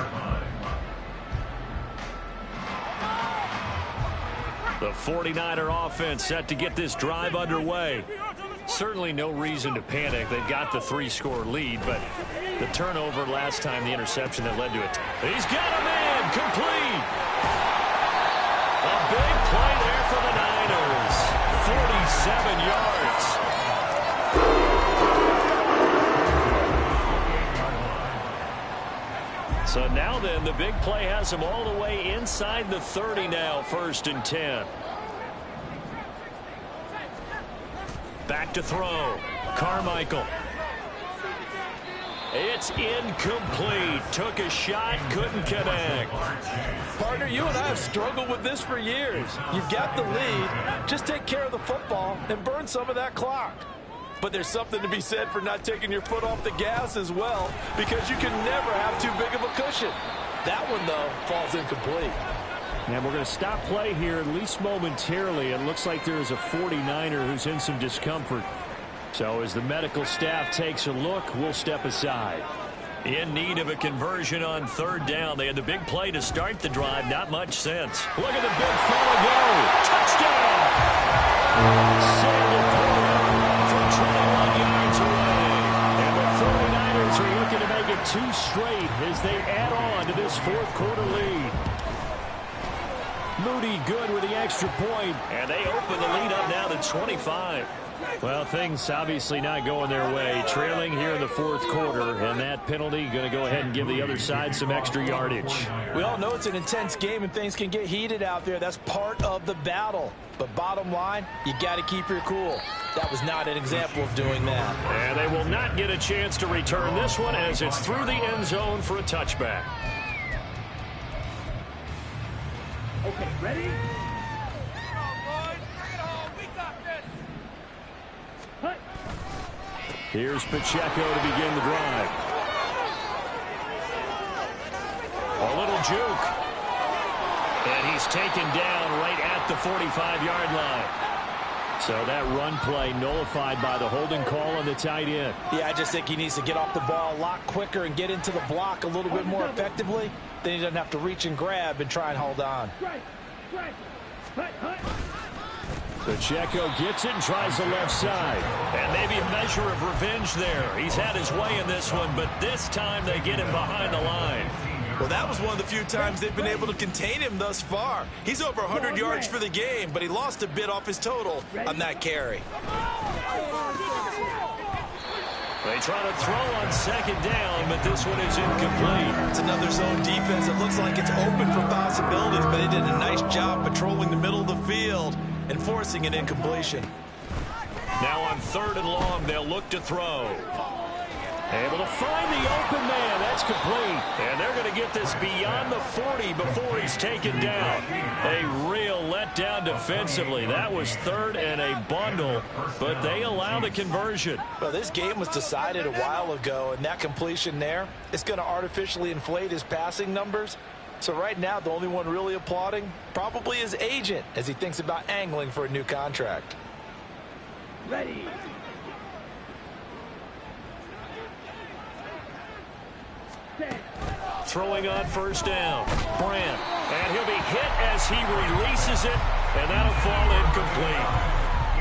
The 49er offense set to get this drive underway. Certainly no reason to panic. They've got the 3-score lead, but the turnover last time, the interception that led to it. He's got a man, complete. A big play there for the Niners. 47 yards. So now then, the big play has him all the way inside the 30 now, 1st and 10. Back to throw. Carmichael. It's incomplete. Took a shot, couldn't connect. Partner, you and I have struggled with this for years. You've got the lead. Just take care of the football and burn some of that clock. But there's something to be said for not taking your foot off the gas as well, because you can never have too big of a cushion. That one, though, falls incomplete. And we're going to stop play here, at least momentarily. It looks like there is a 49er who's in some discomfort. So as the medical staff takes a look, we'll step aside. In need of a conversion on 3rd down. They had the big play to start the drive. Not much sense. Look at the big fella go. Touchdown! Sailed from 21 yards away. And the 49ers are looking to make it 2 straight as they add on to this 4th quarter lead. Moody good with the extra point. And they open the lead up now to 25. Well, things obviously not going their way. Trailing here in the 4th quarter, and that penalty going to go ahead and give the other side some extra yardage. We all know it's an intense game and things can get heated out there. That's part of the battle. But bottom line, you got to keep your cool. That was not an example of doing that. And they will not get a chance to return this one as it's through the end zone for a touchback. Okay, ready? Here's Pacheco to begin the drive. A little juke. And he's taken down right at the 45-yard line. So that run play nullified by the holding call on the tight end. Yeah, I just think he needs to get off the ball a lot quicker and get into the block a little bit more effectively. Then he doesn't have to reach and grab and try and hold on. Pacheco gets it and tries the left side. And maybe a measure of revenge there. He's had his way in this one, but this time they get him behind the line. Well, that was one of the few times they've been able to contain him thus far. He's over 100 yards for the game, but he lost a bit off his total on that carry. They try to throw on 2nd down, but this one is incomplete. It's another zone defense. It looks like it's open for possibilities, but they did a nice job patrolling the middle of the field and forcing an incompletion. Now on 3rd and long, they'll look to throw. Able to find the open man. That's complete. And they're going to get this beyond the 40 before he's taken down. A real letdown defensively. That was 3rd and a bundle, but they allow the conversion. Well, this game was decided a while ago, and that completion there is going to artificially inflate his passing numbers. So right now, the only one really applauding probably his agent as he thinks about angling for a new contract. Ready. Throwing on 1st down. Brandt. And he'll be hit as he releases it, and that'll fall incomplete.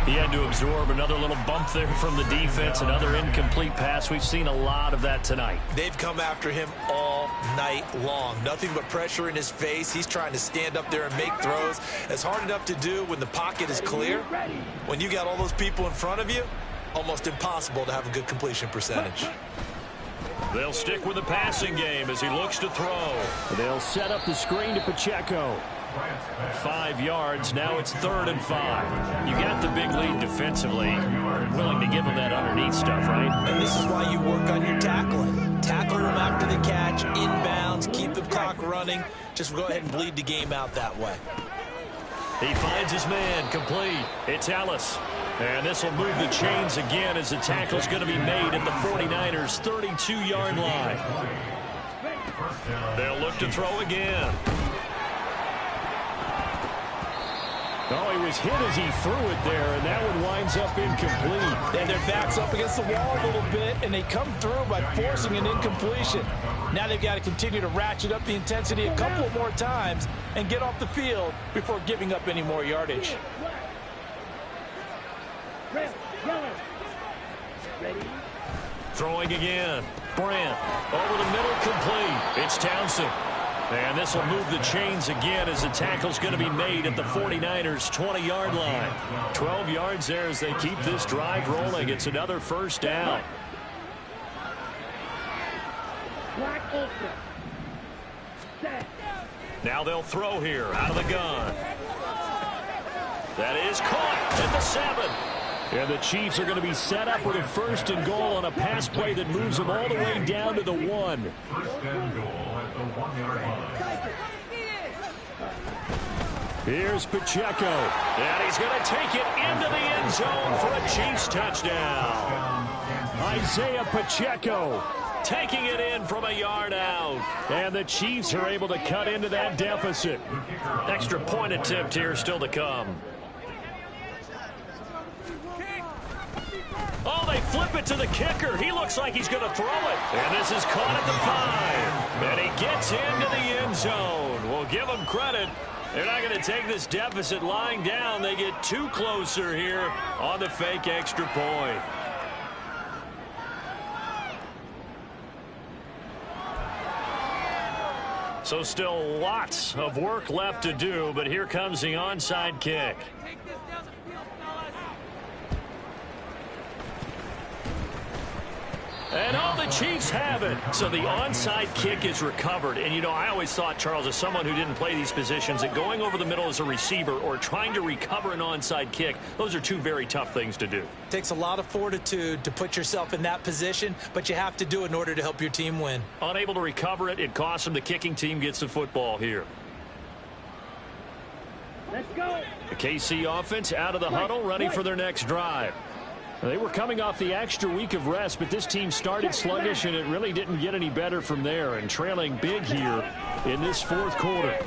He had to absorb another little bump there from the defense, another incomplete pass. We've seen a lot of that tonight. They've come after him all night long. Nothing but pressure in his face. He's trying to stand up there and make throws. It's hard enough to do when the pocket is clear. When you got all those people in front of you, almost impossible to have a good completion percentage. They'll stick with the passing game as he looks to throw. They'll set up the screen to Pacheco. 5 yards. Now it's 3rd and 5. You got the big lead defensively. Willing to give him that underneath stuff, right? And this is why you work on your tackling. Tackle him after the catch, inbounds, keep the clock running. Just go ahead and bleed the game out that way. He finds his man, complete. It's Ellis. And this will move the chains again as the tackle's going to be made at the 49ers' 32-yard line. They'll look to throw again. Oh, he was hit as he threw it there, and that one winds up incomplete. And their back's up against the wall a little bit, and they come through by forcing an incompletion. Now they've got to continue to ratchet up the intensity a couple more times and get off the field before giving up any more yardage. Throwing again. Brandt over the middle, complete. It's Townsend. And this will move the chains again as the tackle's going to be made at the 49ers' 20-yard line. 12 yards there as they keep this drive rolling. It's another first down. Now they'll throw here out of the gun. That is caught at the 7. And the Chiefs are going to be set up with a 1st and goal on a pass play that moves them all the way down to the 1. 1st and goal at the 1-yard line. Here's Pacheco. And he's going to take it into the end zone for a Chiefs touchdown. Isaiah Pacheco taking it in from a yard out. And the Chiefs are able to cut into that deficit. Extra point attempt here still to come. Oh, they flip it to the kicker. He looks like he's going to throw it. And this is caught at the 5. And he gets into the end zone. We'll give him credit. They're not going to take this deficit lying down. They get 2 closer here on the fake extra point. So still lots of work left to do, but here comes the onside kick. And all the Chiefs have it. So the onside kick is recovered. And, you know, I always thought, Charles, as someone who didn't play these positions, that going over the middle as a receiver or trying to recover an onside kick, those are 2 very tough things to do. It takes a lot of fortitude to put yourself in that position, but you have to do it in order to help your team win. Unable to recover it, it costs them. The kicking team gets the football here. Let's go. The KC offense out of the huddle, ready for their next drive. They were coming off the extra week of rest, but this team started sluggish, and it really didn't get any better from there, and trailing big here in this 4th quarter.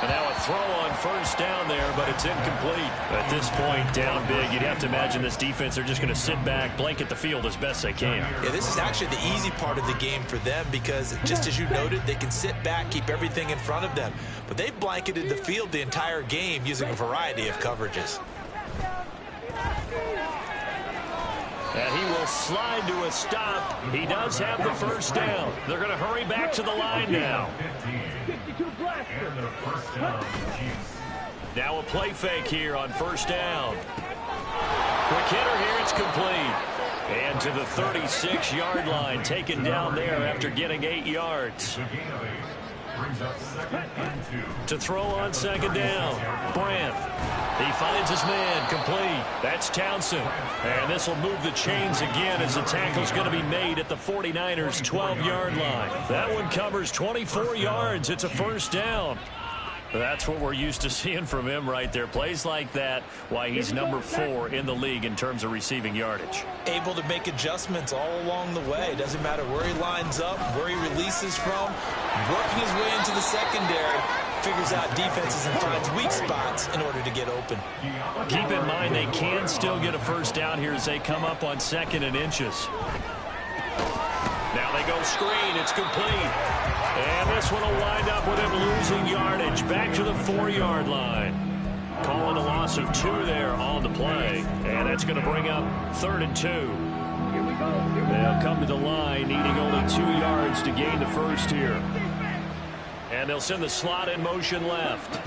And now a throw on 1st down there, but it's incomplete. At this point, down big, you'd have to imagine this defense are just going to sit back, blanket the field as best they can. Yeah, this is actually the easy part of the game for them because, just as you noted, they can sit back, keep everything in front of them. But they've blanketed the field the entire game using a variety of coverages. And he will slide to a stop. He does have the 1st down. They're going to hurry back to the line now. Now a play fake here on 1st down. Quick hitter here, it's complete. And to the 36-yard line, taken down there after getting 8 yards. To throw on 2nd down, Brandt. He finds his man, complete. That's Townsend. And this will move the chains again as the tackle's going to be made at the 49ers' 12-yard line. That one covers 24 yards. It's a 1st down. That's what we're used to seeing from him right there. Plays like that, why he's number 4 in the league in terms of receiving yardage. Able to make adjustments all along the way. Doesn't matter where he lines up, where he releases from. Working his way into the secondary. Figures out defenses and finds weak spots in order to get open. Keep in mind they can still get a 1st down here as they come up on 2nd and inches. Now they go screen. It's complete. And this one will wind up with him losing yardage. Back to the 4-yard line. Calling a loss of 2 there on the play. And that's going to bring up 3rd and 2. They'll come to the line needing only 2 yards to gain the 1st here. And they'll send the slot in motion left.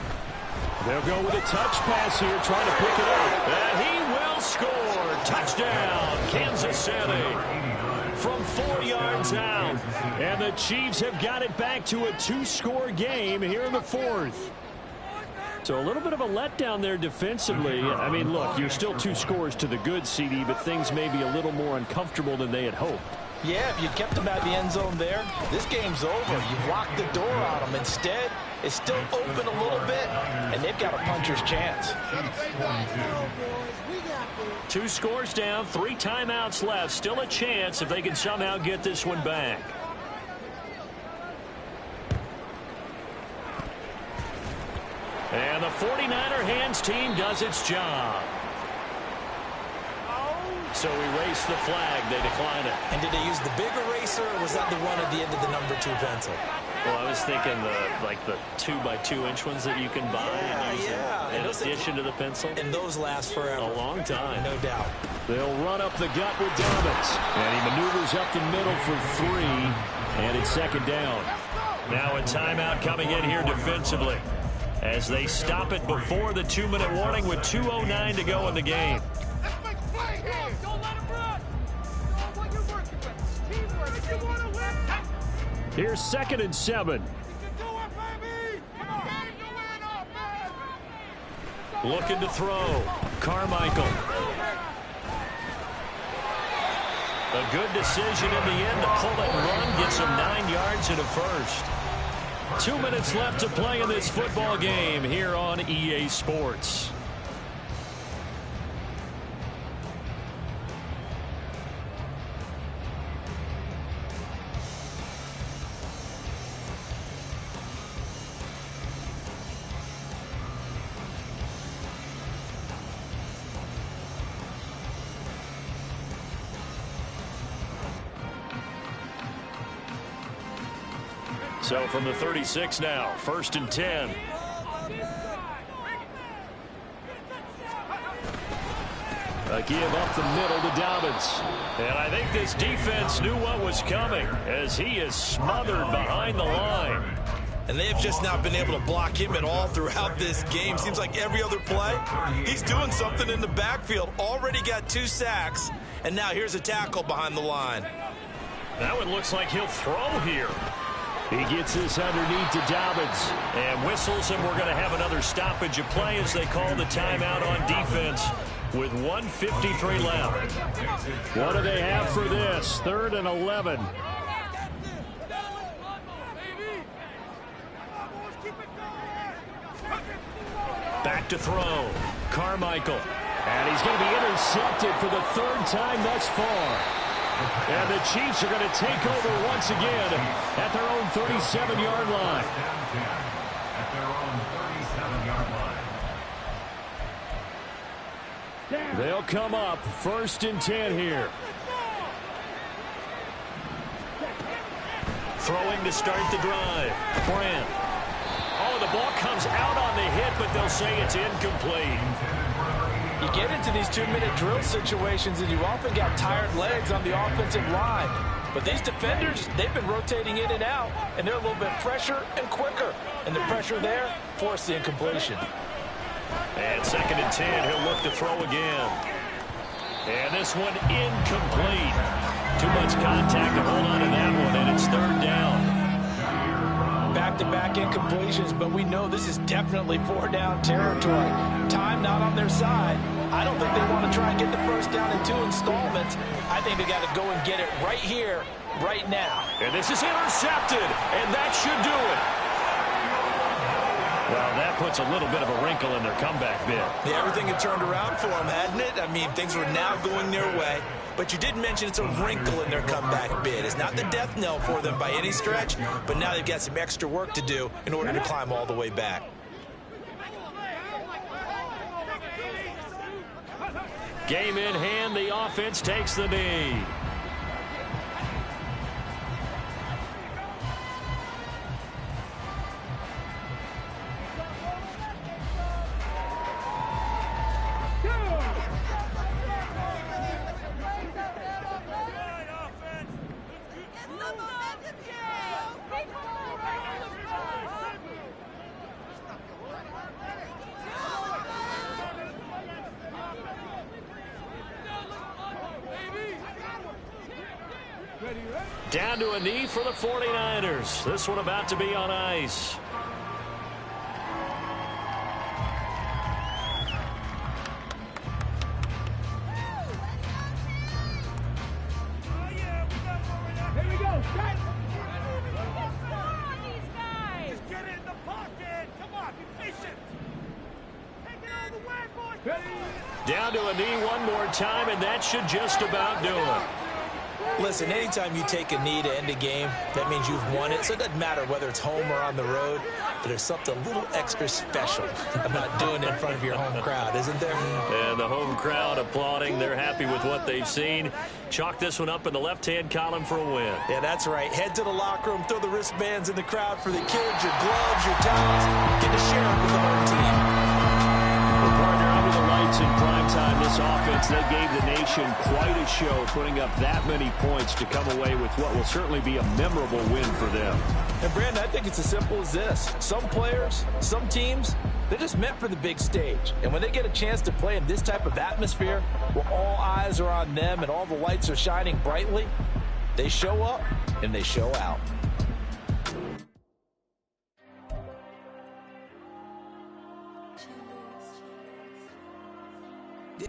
They'll go with a touch pass here, trying to pick it up. And he will score. Touchdown, Kansas City. From 4 yards out. And the Chiefs have got it back to a 2-score game here in the 4th. So a little bit of a letdown there defensively. I mean, look, you're still 2 scores to the good, CD, but things may be a little more uncomfortable than they had hoped. Yeah, if you kept them out the end zone there, this game's over. You've locked the door on them. Instead, it's still open a little bit, and they've got a puncher's chance. 2 scores down, 3 timeouts left. Still a chance if they can somehow get this one back. And the 49er hands team does its job. So erase the flag. They decline it. And did they use the big eraser, or was that the one at the end of the number 2 pencil? Well, I was thinking the 2x2-inch ones that you can buy and use in addition to the pencil. And those last forever. A long time. No doubt. They'll run up the gut with Dobbins. And he maneuvers up the middle for 3. And it's second down. Now a timeout coming in here defensively as they stop it before the 2-minute warning with 2:09 to go in the game. Here's 2nd and 7. Looking to throw. Carmichael. A good decision in the end to pull it and run. Gets him 9 yards and a first. 2 minutes left to play in this football game here on EA Sports. So from the 36 now, 1st and 10. A give up the middle to Dobbins. And I think this defense knew what was coming as he is smothered behind the line. And they have just not been able to block him at all throughout this game. Seems like every other play, he's doing something in the backfield. Already got 2 sacks, and now here's a tackle behind the line. That one looks like he'll throw here. He gets this underneath to Dobbins. And whistles, and we're going to have another stoppage of play as they call the timeout on defense with 1:53 left. What do they have for this? 3rd and 11. Back to throw. Carmichael. And he's going to be intercepted for the 3rd time thus far. And the Chiefs are going to take over once again at their own 37-yard line. At their own 37-yard line. They'll come up 1st and 10 here. Throwing to start the drive. Brand. Oh, the ball comes out on the hit, but they'll say it's incomplete. You get into these 2-minute drill situations, and you often got tired legs on the offensive line. But these defenders, they've been rotating in and out, and they're a little bit fresher and quicker. And the pressure there forced the incompletion. And 2nd and 10, he'll look to throw again. And this one incomplete. Too much contact to hold on to that one, and it's 3rd down. Back-to-back incompletions, but we know this is definitely 4-down territory. Time not on their side. I don't think they want to try and get the 1st down in 2 installments. I think they got to go and get it right here, right now. And this is intercepted, and that should do it. Well, that puts a little bit of a wrinkle in their comeback bid. Yeah, everything had turned around for them, hadn't it? I mean, things were now going their way. But you did mention it's a wrinkle in their comeback bid. It's not the death knell for them by any stretch, but now they've got some extra work to do in order to climb all the way back. Game in hand, the offense takes the knee. Down to a knee for the 49ers. This one about to be on ice. Here we go. Strike. Just get it in the pocket. Come on, be patient. Take it all the way, boys. Ready? Down to a knee one more time, and that should just about do it. Listen, anytime you take a knee to end a game, that means you've won it. So it doesn't matter whether it's home or on the road. but there's something a little extra special about doing it in front of your home crowd, isn't there? And the home crowd applauding. They're happy with what they've seen. Chalk this one up in the left-hand column for a win. Yeah, that's right. Head to the locker room, throw the wristbands in the crowd for the kids, your gloves, your towels. Get to share them with the home team. Well, partner, under the lights in primetime, this offense, they gave the nation quite a show, putting up that many points to come away with what will certainly be a memorable win for them. And, Brandon, I think it's as simple as this. Some players, some teams, they're just meant for the big stage. And when they get a chance to play in this type of atmosphere, where all eyes are on them and all the lights are shining brightly, they show up and they show out.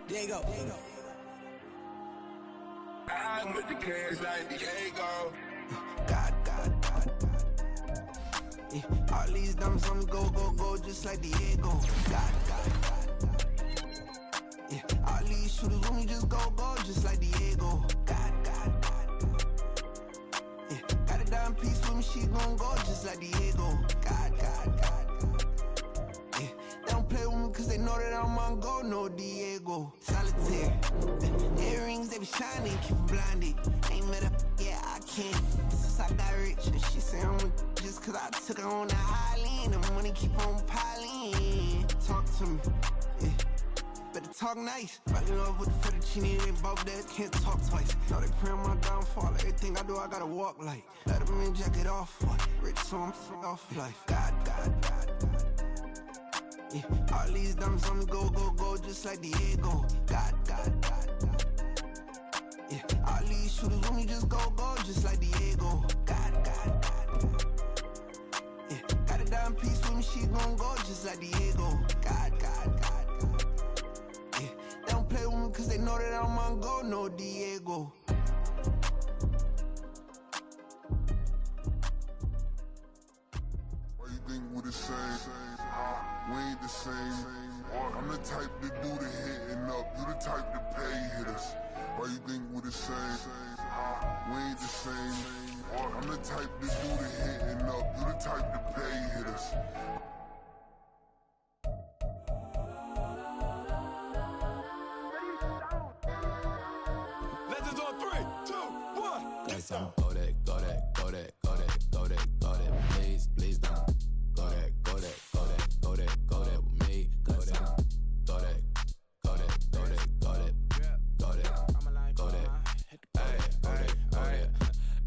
Diego. I'm with the cash like Diego. God. Yeah, all these dumps on go, just like Diego. God. Yeah, all these shooters when we just go, just like Diego. God. Yeah, got a dime piece with me, she gon' go just like Diego. God. Yeah, they don't play with me cause they know that I'm on go, no Diego. Solitaire. Earrings, they be shining, keep blinded. Ain't met up, yeah, I can't. Since I got rich, and she say I'm just cause I took her on the island. The money keep on piling. Talk to me, yeah. Better talk nice. Fucking up with the fettuccine, they both dead, can't talk twice. Know they pray on my downfall. Everything I do, I gotta walk like. Let them in, jacket off. Rich, so I'm off life. God. Yeah, all these dumps on me go, just like Diego. God. Yeah, all these shooters when we just go, just like Diego. God. Yeah, got a dime piece with me, she gon' go just like Diego. God. Yeah, they don't play with me cause they know that I'm on go, no Diego. Why you think we're the same? We ain't the same. I'm the type to do the hitting up. You the type to pay hitters. Why you think we're the same? We ain't the same. I'm the type to do the hitting up. You the type to pay hitters. Legends on 3, 2, 1. Let's go. Go that. Please don't. Go that with me. Go that.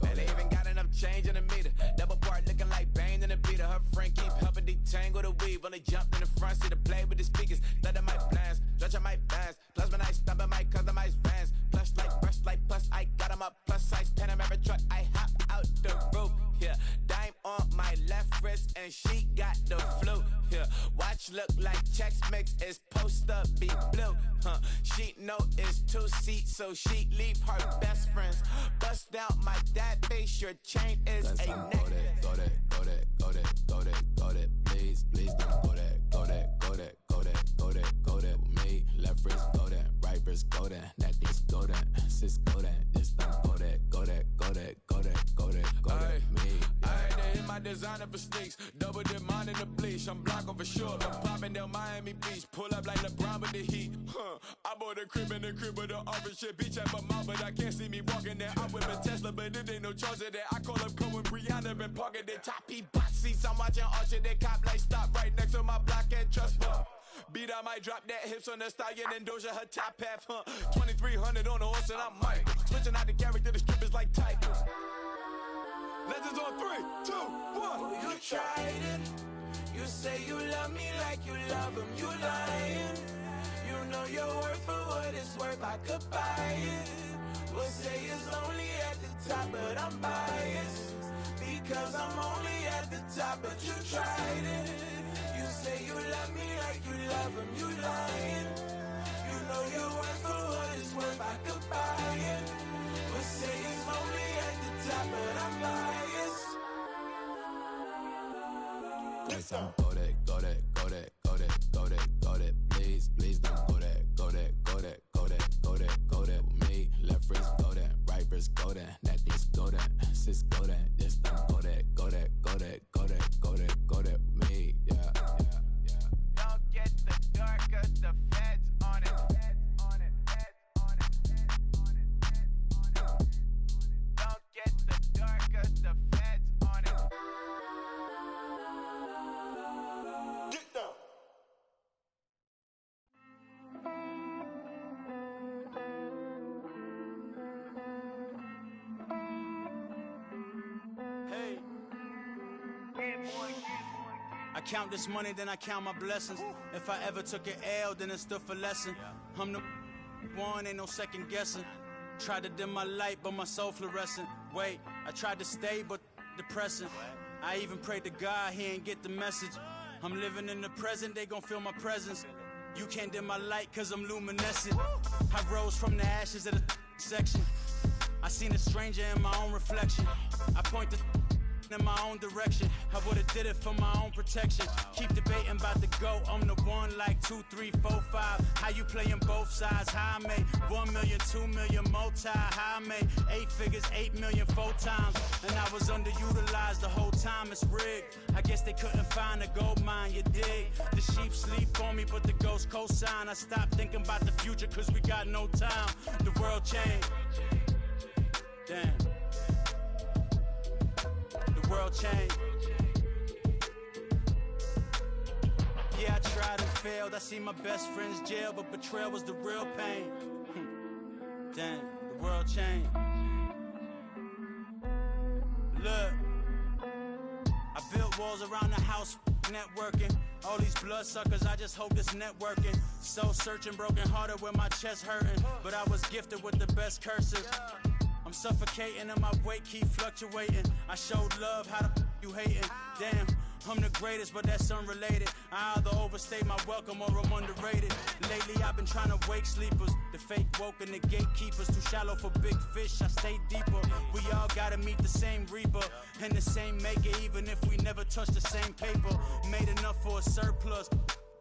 Man, they even got enough change in the meter. Double part looking like Bane in the beater. Her friend keep helping detangle the weave. When they jumped in the front seat to play with the speakers. Let them might blast, stretch my fast. Plus when I stop at my customized fans. Plush like, plus I got them up. Plus size Panamera truck, I hop out the roof. Yeah, dime on my left wrist and she got the flu. Yeah, watch look like Chex Mix is post up be blue. She know it's 2 seats, so she leave her best friends. Bust down my dad face, your chain is a necklace. Go that. Please don't go that with me. Left wrist go that, right wrist go that, necklace go that, sis go that, this don't go that. Me. They hit my designer for sneaks, double dip mine in the bleach. I'm blocking for sure. I'm popping down Miami Beach, pull up like LeBron with the heat. I bought a crib in the crib with the orange shit. Beach at my mouth, but I can't see me walking there. I'm with a Tesla, but it ain't no charge of that. I call up Cohen, Brianna, been parking the top box seats. I'm watching Archer, they cop like stop right next to my block and trust bar. Beat, I might drop that hips on the stallion and Doja her top half, 2300 on the horse and I'm Mike. Switching out the character, the strippers like Tigers. Legends on 3, 2, 1. You tried it. You say you love me like you love him. You lying. You know your worth for what it's worth. I could buy it. We'll say it's only at the top, but I'm biased because I'm only at the top. But you tried it. You say you love me like you love him. You lying. You know your worth for what it's worth. I could buy it. We'll say it's only at the top, but I'm biased. Let's go that. Please don't go that with me. Left wrist go that, right wrist go that, necklace go that, sis go that, this don't go that with me. count this money, then I count my blessings. If I ever took an L, then it stood for lesson. I'm the one, ain't no second guessing. Tried to dim my light, but my soul fluorescent. Wait, I tried to stay, but depressing. I even prayed to God, he ain't get the message. I'm living in the present, they gon' feel my presence. You can't dim my light, cause I'm luminescent. I rose from the ashes of the section. I seen a stranger in my own reflection. I point the in my own direction. I would've did it for my own protection. Keep debating about the GOAT. I'm the one like 2, 3, 4, 5. How you playing both sides? How I made 1 million, 2 million multi. How I made 8 figures, 8 million 4 times. And I was underutilized the whole time. It's rigged. I guess they couldn't find a gold mine, you dig? The sheep sleep on me, but the ghost co-sign. I stopped thinking about the future cause we got no time. The world changed. Damn. The world changed. Yeah, I tried and failed. I see my best friend's jail, but betrayal was the real pain. Damn, the world changed. Look, I built walls around the house, networking. All these bloodsuckers, I just hope this networking. Soul searching, broken hearted with my chest hurting. But I was gifted with the best curses. I'm suffocating and my weight keep fluctuating. I showed love, how the you hating? Damn, I'm the greatest, but that's unrelated. I either overstay my welcome or I'm underrated. Lately I've been trying to wake sleepers. The fake woke and the gatekeepers. Too shallow for big fish, I stay deeper. We all gotta meet the same reaper and the same maker, even if we never touch the same paper. Made enough for a surplus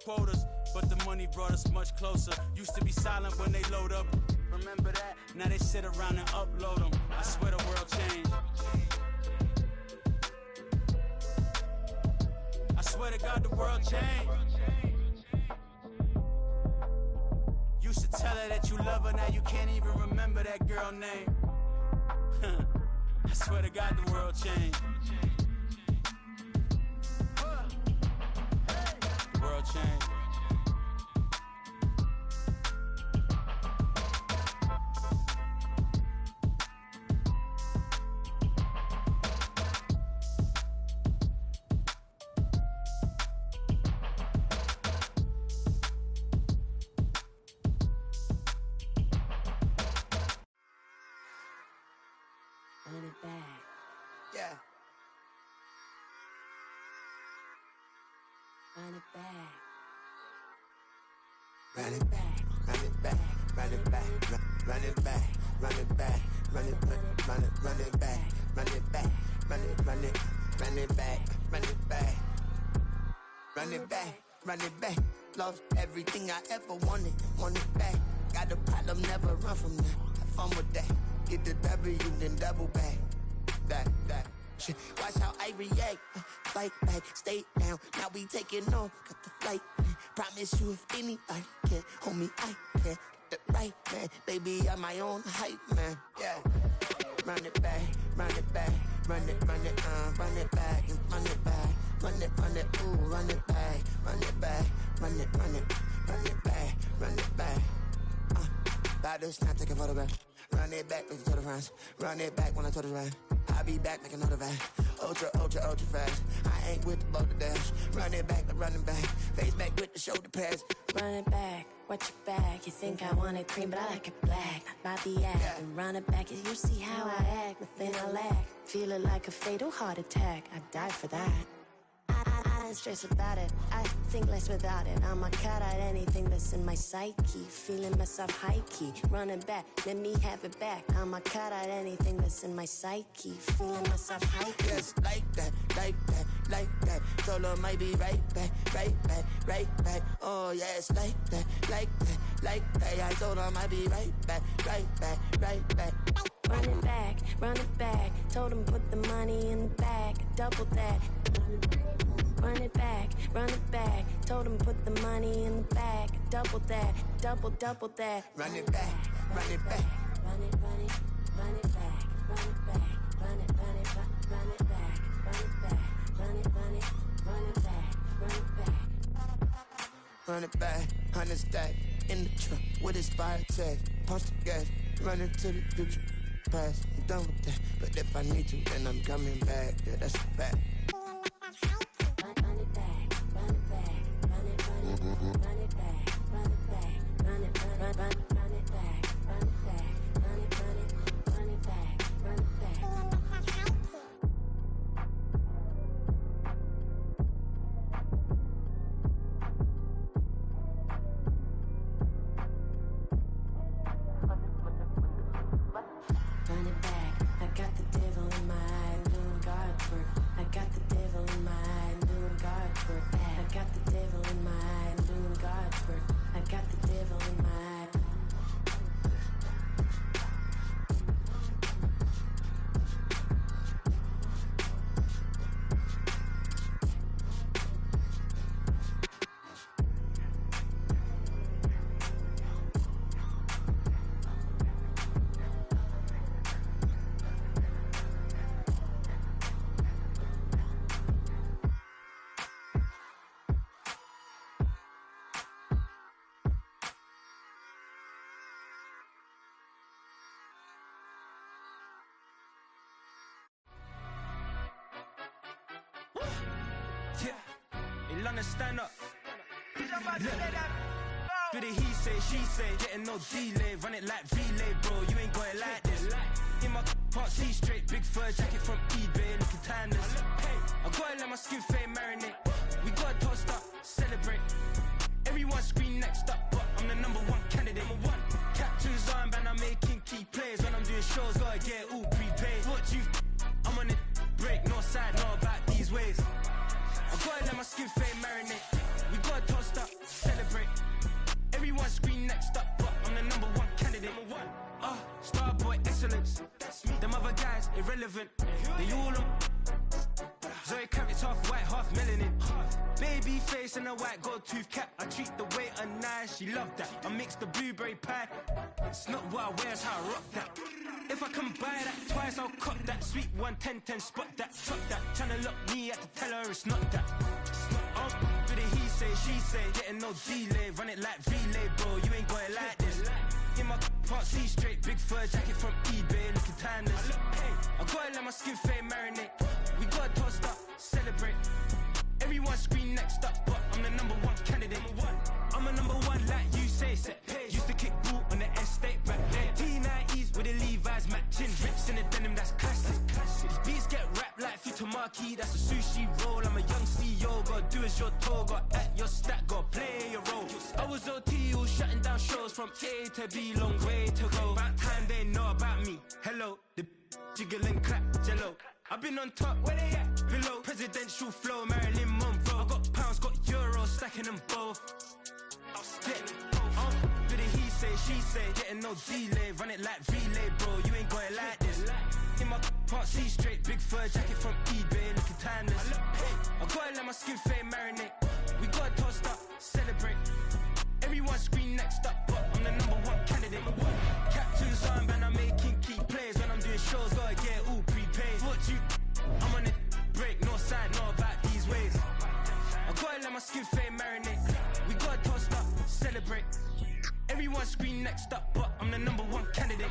quotas, but the money brought us much closer. Used to be silent when they load up. Remember that? Now they sit around and upload them. I swear the world changed. I swear to God the world changed. Used to tell her that you love her, now you can't even remember that girl name. I swear to God the world changed. The world changed. Run it back. Yeah. Run it back. Run it back, run it back, run it back, run it back, run it back, run it back, run it back, run it back, run it back, run it back, run it back, run it back. Lost everything I ever wanted it back. Got a problem, never run from that. Have fun with that. Get the W, then double back. That shit. Watch how I react. Fight back, stay down. Now we taking off. Got the flight. Promise you if anybody can, homie, I can. Get the right man. Baby, I'm my own hype man. Yeah. Run it back, run it back, run it back, and run it back, run it, ooh, run it back, run it back, run it back, run it back. About to snap, take a photograph. Run it back, make it to the runs. Run it back when I told it right. I'll be back, make another van. Ultra fast. I ain't with the boat to dash. Run it back, but running back. Face back with the shoulder pads. Run it back, watch your back. You think I want it cream, but I like it black. About the act, Yeah. and run it back. As you see how I act, nothing I lack. Feeling like a fatal heart attack. I'd die for that. I don't stress about it. I think less without it. I'ma cut out anything that's in my psyche. Feeling myself high key. Running back, let me have it back. I'ma cut out anything that's in my psyche. Feeling myself high key. Yes, like that, like that, like that. Solo might be right back, right back, right back. Oh, yes, like that, like that, like that. I told her I might be right back, right back, right back. Run it back, run it back. Told him put the money in the bag, double that. Run it back, run it back. Told him put the money in the bag, double that, double that. Run it back, run it back. Run it, run it, run it back, run it back, run it, run it, run it back, run it back, run it, run it, run it back, run it back. Run it back, 100 stack in the trunk with his fire tag. Punch the gas, run into the future. Past, I'm done with that. But if I need to, then I'm coming back. Yeah, that's a fact. Run it back, got the devil in my eye, I'm doing God's work. I got the devil in my eye, I'm doing God's work. I got the devil in my eye. Yeah, in London, stand up. Do the he say, she say, getting no delay. Run it like relay, bro, you ain't got it like this. In my can't see straight, big fur jacket from eBay, looking timeless. I gotta let my skin fade marinate. We gotta toast up, celebrate. Everyone scream next up, but I'm the number one candidate. Captain's armband, I'm making key plays. When I'm doing shows, gotta get it all prepaid. What you I'm on it, break, no side, no about these ways. I gotta let my skin fade marinate. We gotta toast up, celebrate. Everyone scream next up, but I'm the number one candidate. Starboy excellence. Them other guys irrelevant. They all on. Zoe Kravitz half white, half melanin. Baby face and a white gold tooth cap. I treat the waiter nice, she love that. I mix the blueberry pie. It's not what I wear, it's how I rock that. If I can buy that twice, I'll cop that. Sweet 110, spot that, chop that. Tryna lock me at the tell her it's not that. Do the he say, she say, getting no delay. Run it like relay, bro, you ain't got it like this. In my can't see straight, big fur jacket from eBay, looking timeless. I gotta let my skin fade marinate. We gotta toast up, celebrate. Everyone scream next up, but I'm the number one candidate. I'm a number one like you say, set page. Used to kick boot on the estate back then. T90s with the Levi's matching. Rips in the denim, that's classic. These beats get wrapped like Futamaki, that's a sushi roll. I'm a young CEO, gotta do as you're told. Gotta act your stat, gotta play your role. I was OT, all shutting down shows from A to B, long way to go. About time they know about me. Hello, the jiggle and clap, jello. I've been on top, where they at? Below, presidential flow, Marilyn Monroe. I got pounds, got euros, stacking them both. Do the he say, she say, getting no delay. Run it like relay, bro, you ain't got it like this. In my can't see straight, big fur jacket from eBay, looking timeless. I gotta let my skin fade marinate. We gotta toast up, celebrate. Everyone scream next up, but I'm the number one candidate. Captain's armband, I'm making key plays. When I'm doing shows, gotta get it all prepaid. What you I'm on it, break, no side, no about these ways. I gotta let my skin fade marinate. We gotta toast up, celebrate. Everyone scream next up, but I'm the number one candidate.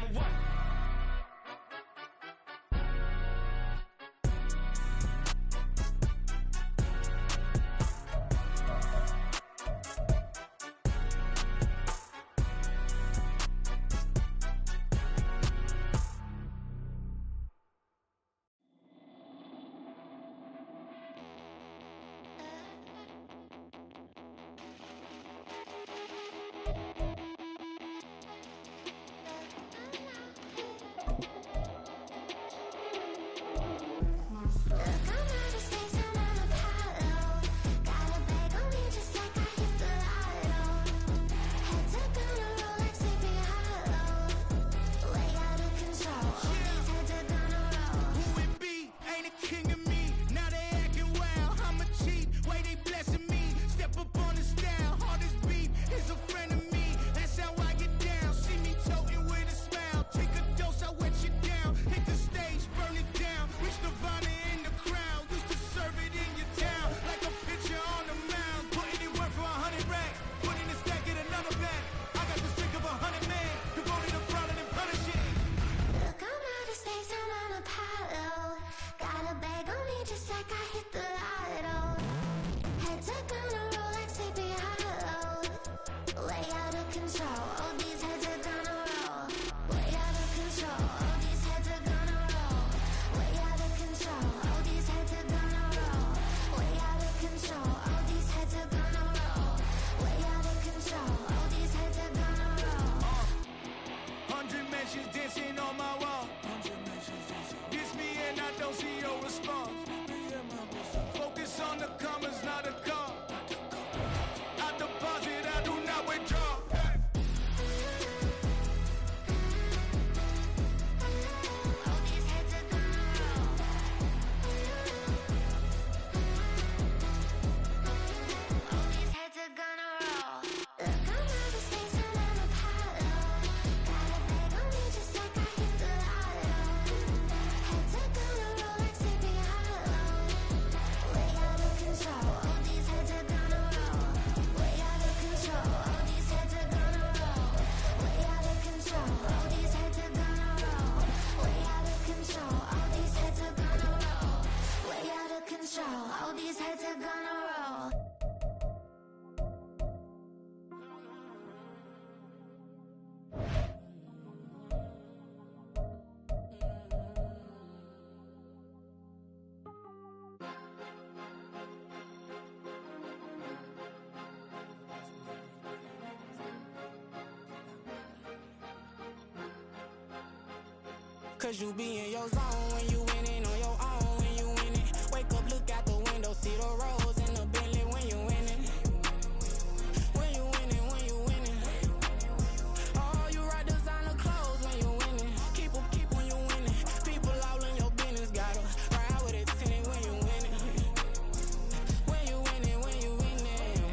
Cause you be in your zone when you winning on your own when you winning. Wake up, look out the window, see the rose in the Bentley when you winning. When you winning, when you winning. Oh, you rock designer clothes when you winning. Keep when you winning. People all in your business, gotta ride with it tinted when you winning. When you winning, when you winning.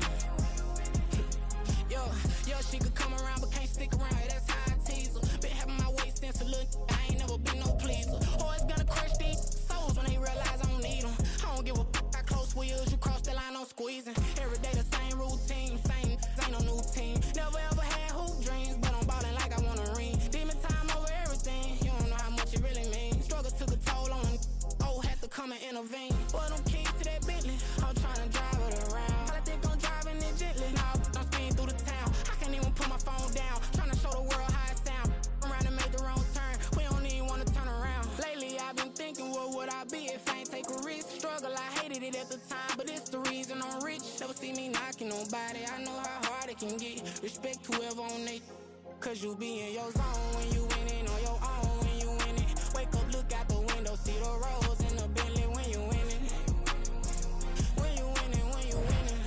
Yo, she could come around but can't stick around. That's how I tease her. Been having my waist since a little. I ain't never been no pleaser. Always gonna crush these souls when they realize I don't need them. I don't give a how close we is. You cross the line, I'm squeezing. Every day the same routine, same ain't no new team. Never ever had hoop dreams, but I'm ballin' like I want a ring. Demon time over everything. You don't know how much it really means. Struggle took a toll on them. Oh, had to come and intervene. Boy, them keys to that Bentley. I'm trying to drive it around. I think I'm driving it gently. Now I'm speeding through the town. I can't even put my phone down. Trying to show the world how it sound. Around and make the wrong turn. We don't even want to turn around. Lately I've been thinking, what would I be if I ain't take a risk? Struggle, I hated it at the time, but it's the reason I'm rich. Never see me knocking nobody. I know how hard it can get. Respect whoever on they. Cause you be in your zone when you winning on your own when you winning. Wake up, look out the window, see the rose in the Bentley when you winning. When you winning, when you winning.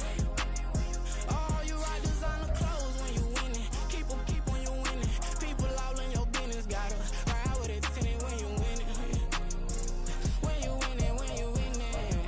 Oh, you rock designer clothes when you winning. Keep when you winning. People all in your business, gotta ride with it tinted when you winning. When you winning, when you winning.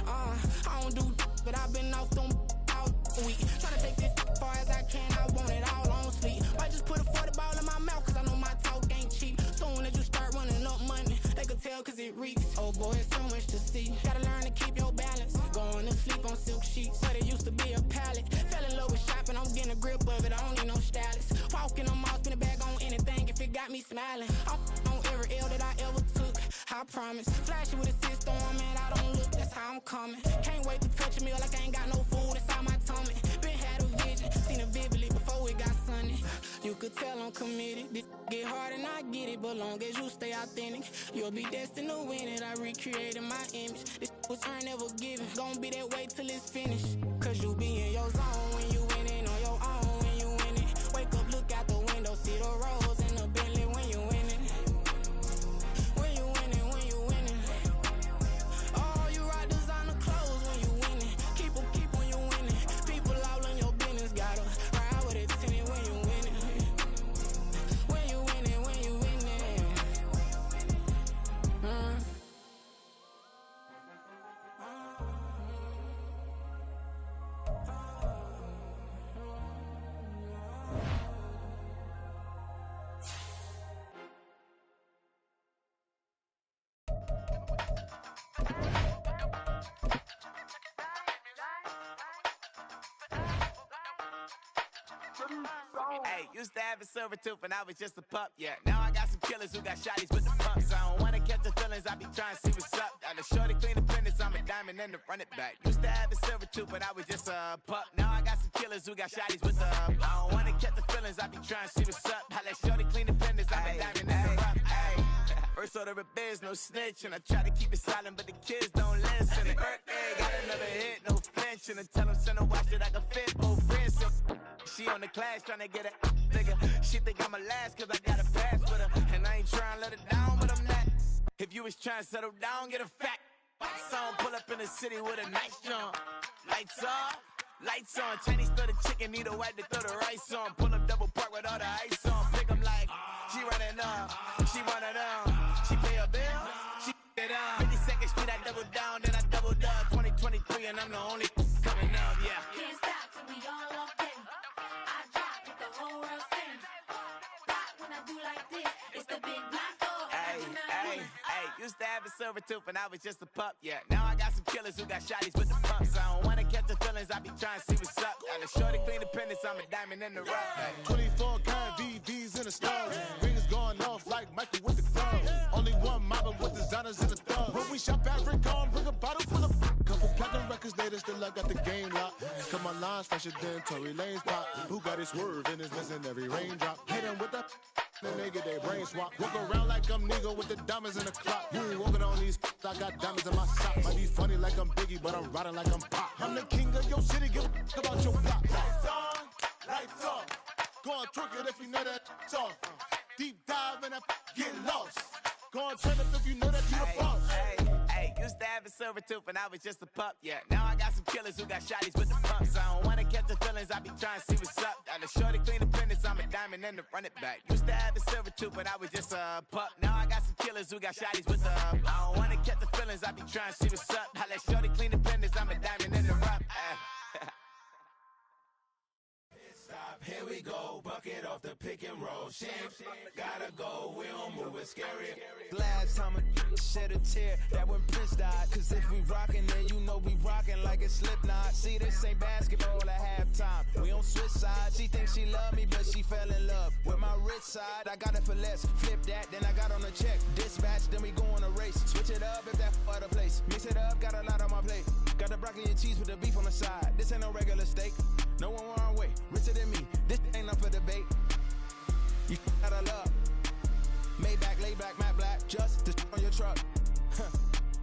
I don't do but I've been off them all week. Tryna take this far as I can, I want it all on sleep. Might just put a 40 ball in my mouth, cause I know my talk ain't cheap. Soon as you start running up money, they could tell cause it reeks. Oh boy, it's so much to see. Gotta learn to keep your balance. Going to sleep on silk sheets, but it used to be a pallet. Fell in love with shopping, I'm getting a grip of it, I don't need no stylist. Walking on mouth, spin a bag on anything if it got me smiling. I'm on every L that I ever took, I promise. Flashing with a system, man, I don't look, that's how I'm coming. Can't wait to touch a meal like I ain't got no food inside my tummy. Been had a vision, seen it vividly before it got sunny. You could tell I'm committed. This get hard and I get it, but long as you stay authentic, you'll be destined to win it. I recreated my image. This was earned, never given. Gonna be that way till it's finished. Cause you be in your zone when you winning on your own when you winning. Wake up, look out the window, see the rose in the Bentley when you winning. When you winning, when you winning. Oh, you rock designer clothes when you winning. Keep when you winning. People all in your business, gotta ride with it tinted when you winning. When you winning, when you winning. Hey, used to have a silver tooth and I was just a pup, yeah. Now I got some killers who got shotties with the pumps. I don't wanna catch the feelings, I be trying to see what's up. Got a shorty clean the fitness, I'm a diamond and to run it back. Used to have a silver tooth, but I was just a pup. Now I got some killers who got shotties with the I don't wanna catch the feelings, I be trying to see what's up. I let shorty clean the fitness, I'm a diamond and to run it. First order of biz, no snitch, and I try to keep it silent, but the kids don't listen. Happy birthday, got another hit, no flinch, and I tell them send a watch that I can fit both friends. So she on the class trying to get a nigga. She think I'm a last cause I got a pass with her, and I ain't trying to let her down, but I'm not. If you was trying to settle down, get a fact. Song pull up in the city with a nice jump. Lights off. Lights on, Chinese throw the chicken, need a wipe to throw the rice on. Pull up double park with all the ice on. Pick 'em like, she running up, she running down. She pay her bill, she it up. 52nd Street, I double down, then I doubled up. 2023, and I'm the only coming up, yeah. Can't stop till we all up in. I drop with the whole world sing. Pop when I do like this, it's the big black door. Used to have a silver tooth and I was just a pup, yeah. Now I got some killers who got shotties with the pumps. I don't wanna catch the feelings, I be trying to see what's up. Got a shorty clean the pendants, I'm a diamond in the rough. 24 karat VVs in the stove. Rings going off like Michael with the glove. Only one mobbing with designers in the thug. When we shop at Rincon, bring a bottle full of couple platinum records later, still I got the game locked. Cause my lines fresher than Tory Lane's pop. Who got his swerve and is missing every raindrop. Hit him with the and they get their brain swap. Walk around like I'm Nigo with the diamonds in the clock. You ain't walking on these, I got diamonds in my sock. Might be funny like I'm Biggie, but I'm riding like I'm Pop. I'm the king of your city, give a about your block. Lights on, lights off. Go on, twerk it if you know that off. Deep dive and I get lost. Go and turn up if you know that you the boss. Hey, used to have a silver tooth when I was just a pup, yeah. Now I got some killers who got shotties with the pumps. I don't wanna catch the feelings, I be trying to see what's up. Got a shorty clean the pendants, I'm a diamond and to run it back. Used to have a silver tooth when I was just a pup. Now I got some killers who got shotties with the I don't wanna catch the feelings, I be trying to see what's up. I let shorty clean the pendants, I'm a diamond in the rough. Stop, here we go, bucket off the pick and roll. Shit, gotta go, we don't move it scary. Last time a shed a tear, that when Prince died. Cause if we rockin', then you know we rockin' like a Slipknot. See, this ain't basketball at halftime. We don't switch sides. She thinks she love me, but she fell in love with my rich side. I got it for less. Flip that, then I got on a check. Dispatch, then we go on a race. Switch it up if that other place. Mix it up, got a lot on my plate. Got the broccoli and cheese with the beef on the side. This ain't no regular steak. No one wrong way, richer than me. This ain't up for debate. You out of luck. Maybach, lay back, matte black, just the on your truck.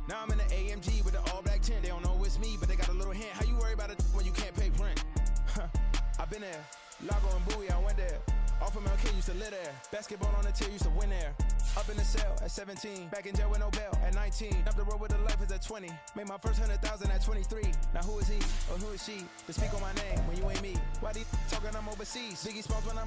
Now I'm in the AMG with the all black tint. They don't know it's me, but they got a little hint. How you worry about it when you can't pay rent? I've been there. Lago and Bowie, I went there. Off of MLK, used to live there. Basketball on the tier, used to win there. Up in the cell at 17. Back in jail with no bail at 19. Up the road with the life is at 20. Made my first 100,000 at 23. Now who is he or who is she to speak on my name when you ain't me? Why these talking I'm overseas? Biggie Smalls when I'm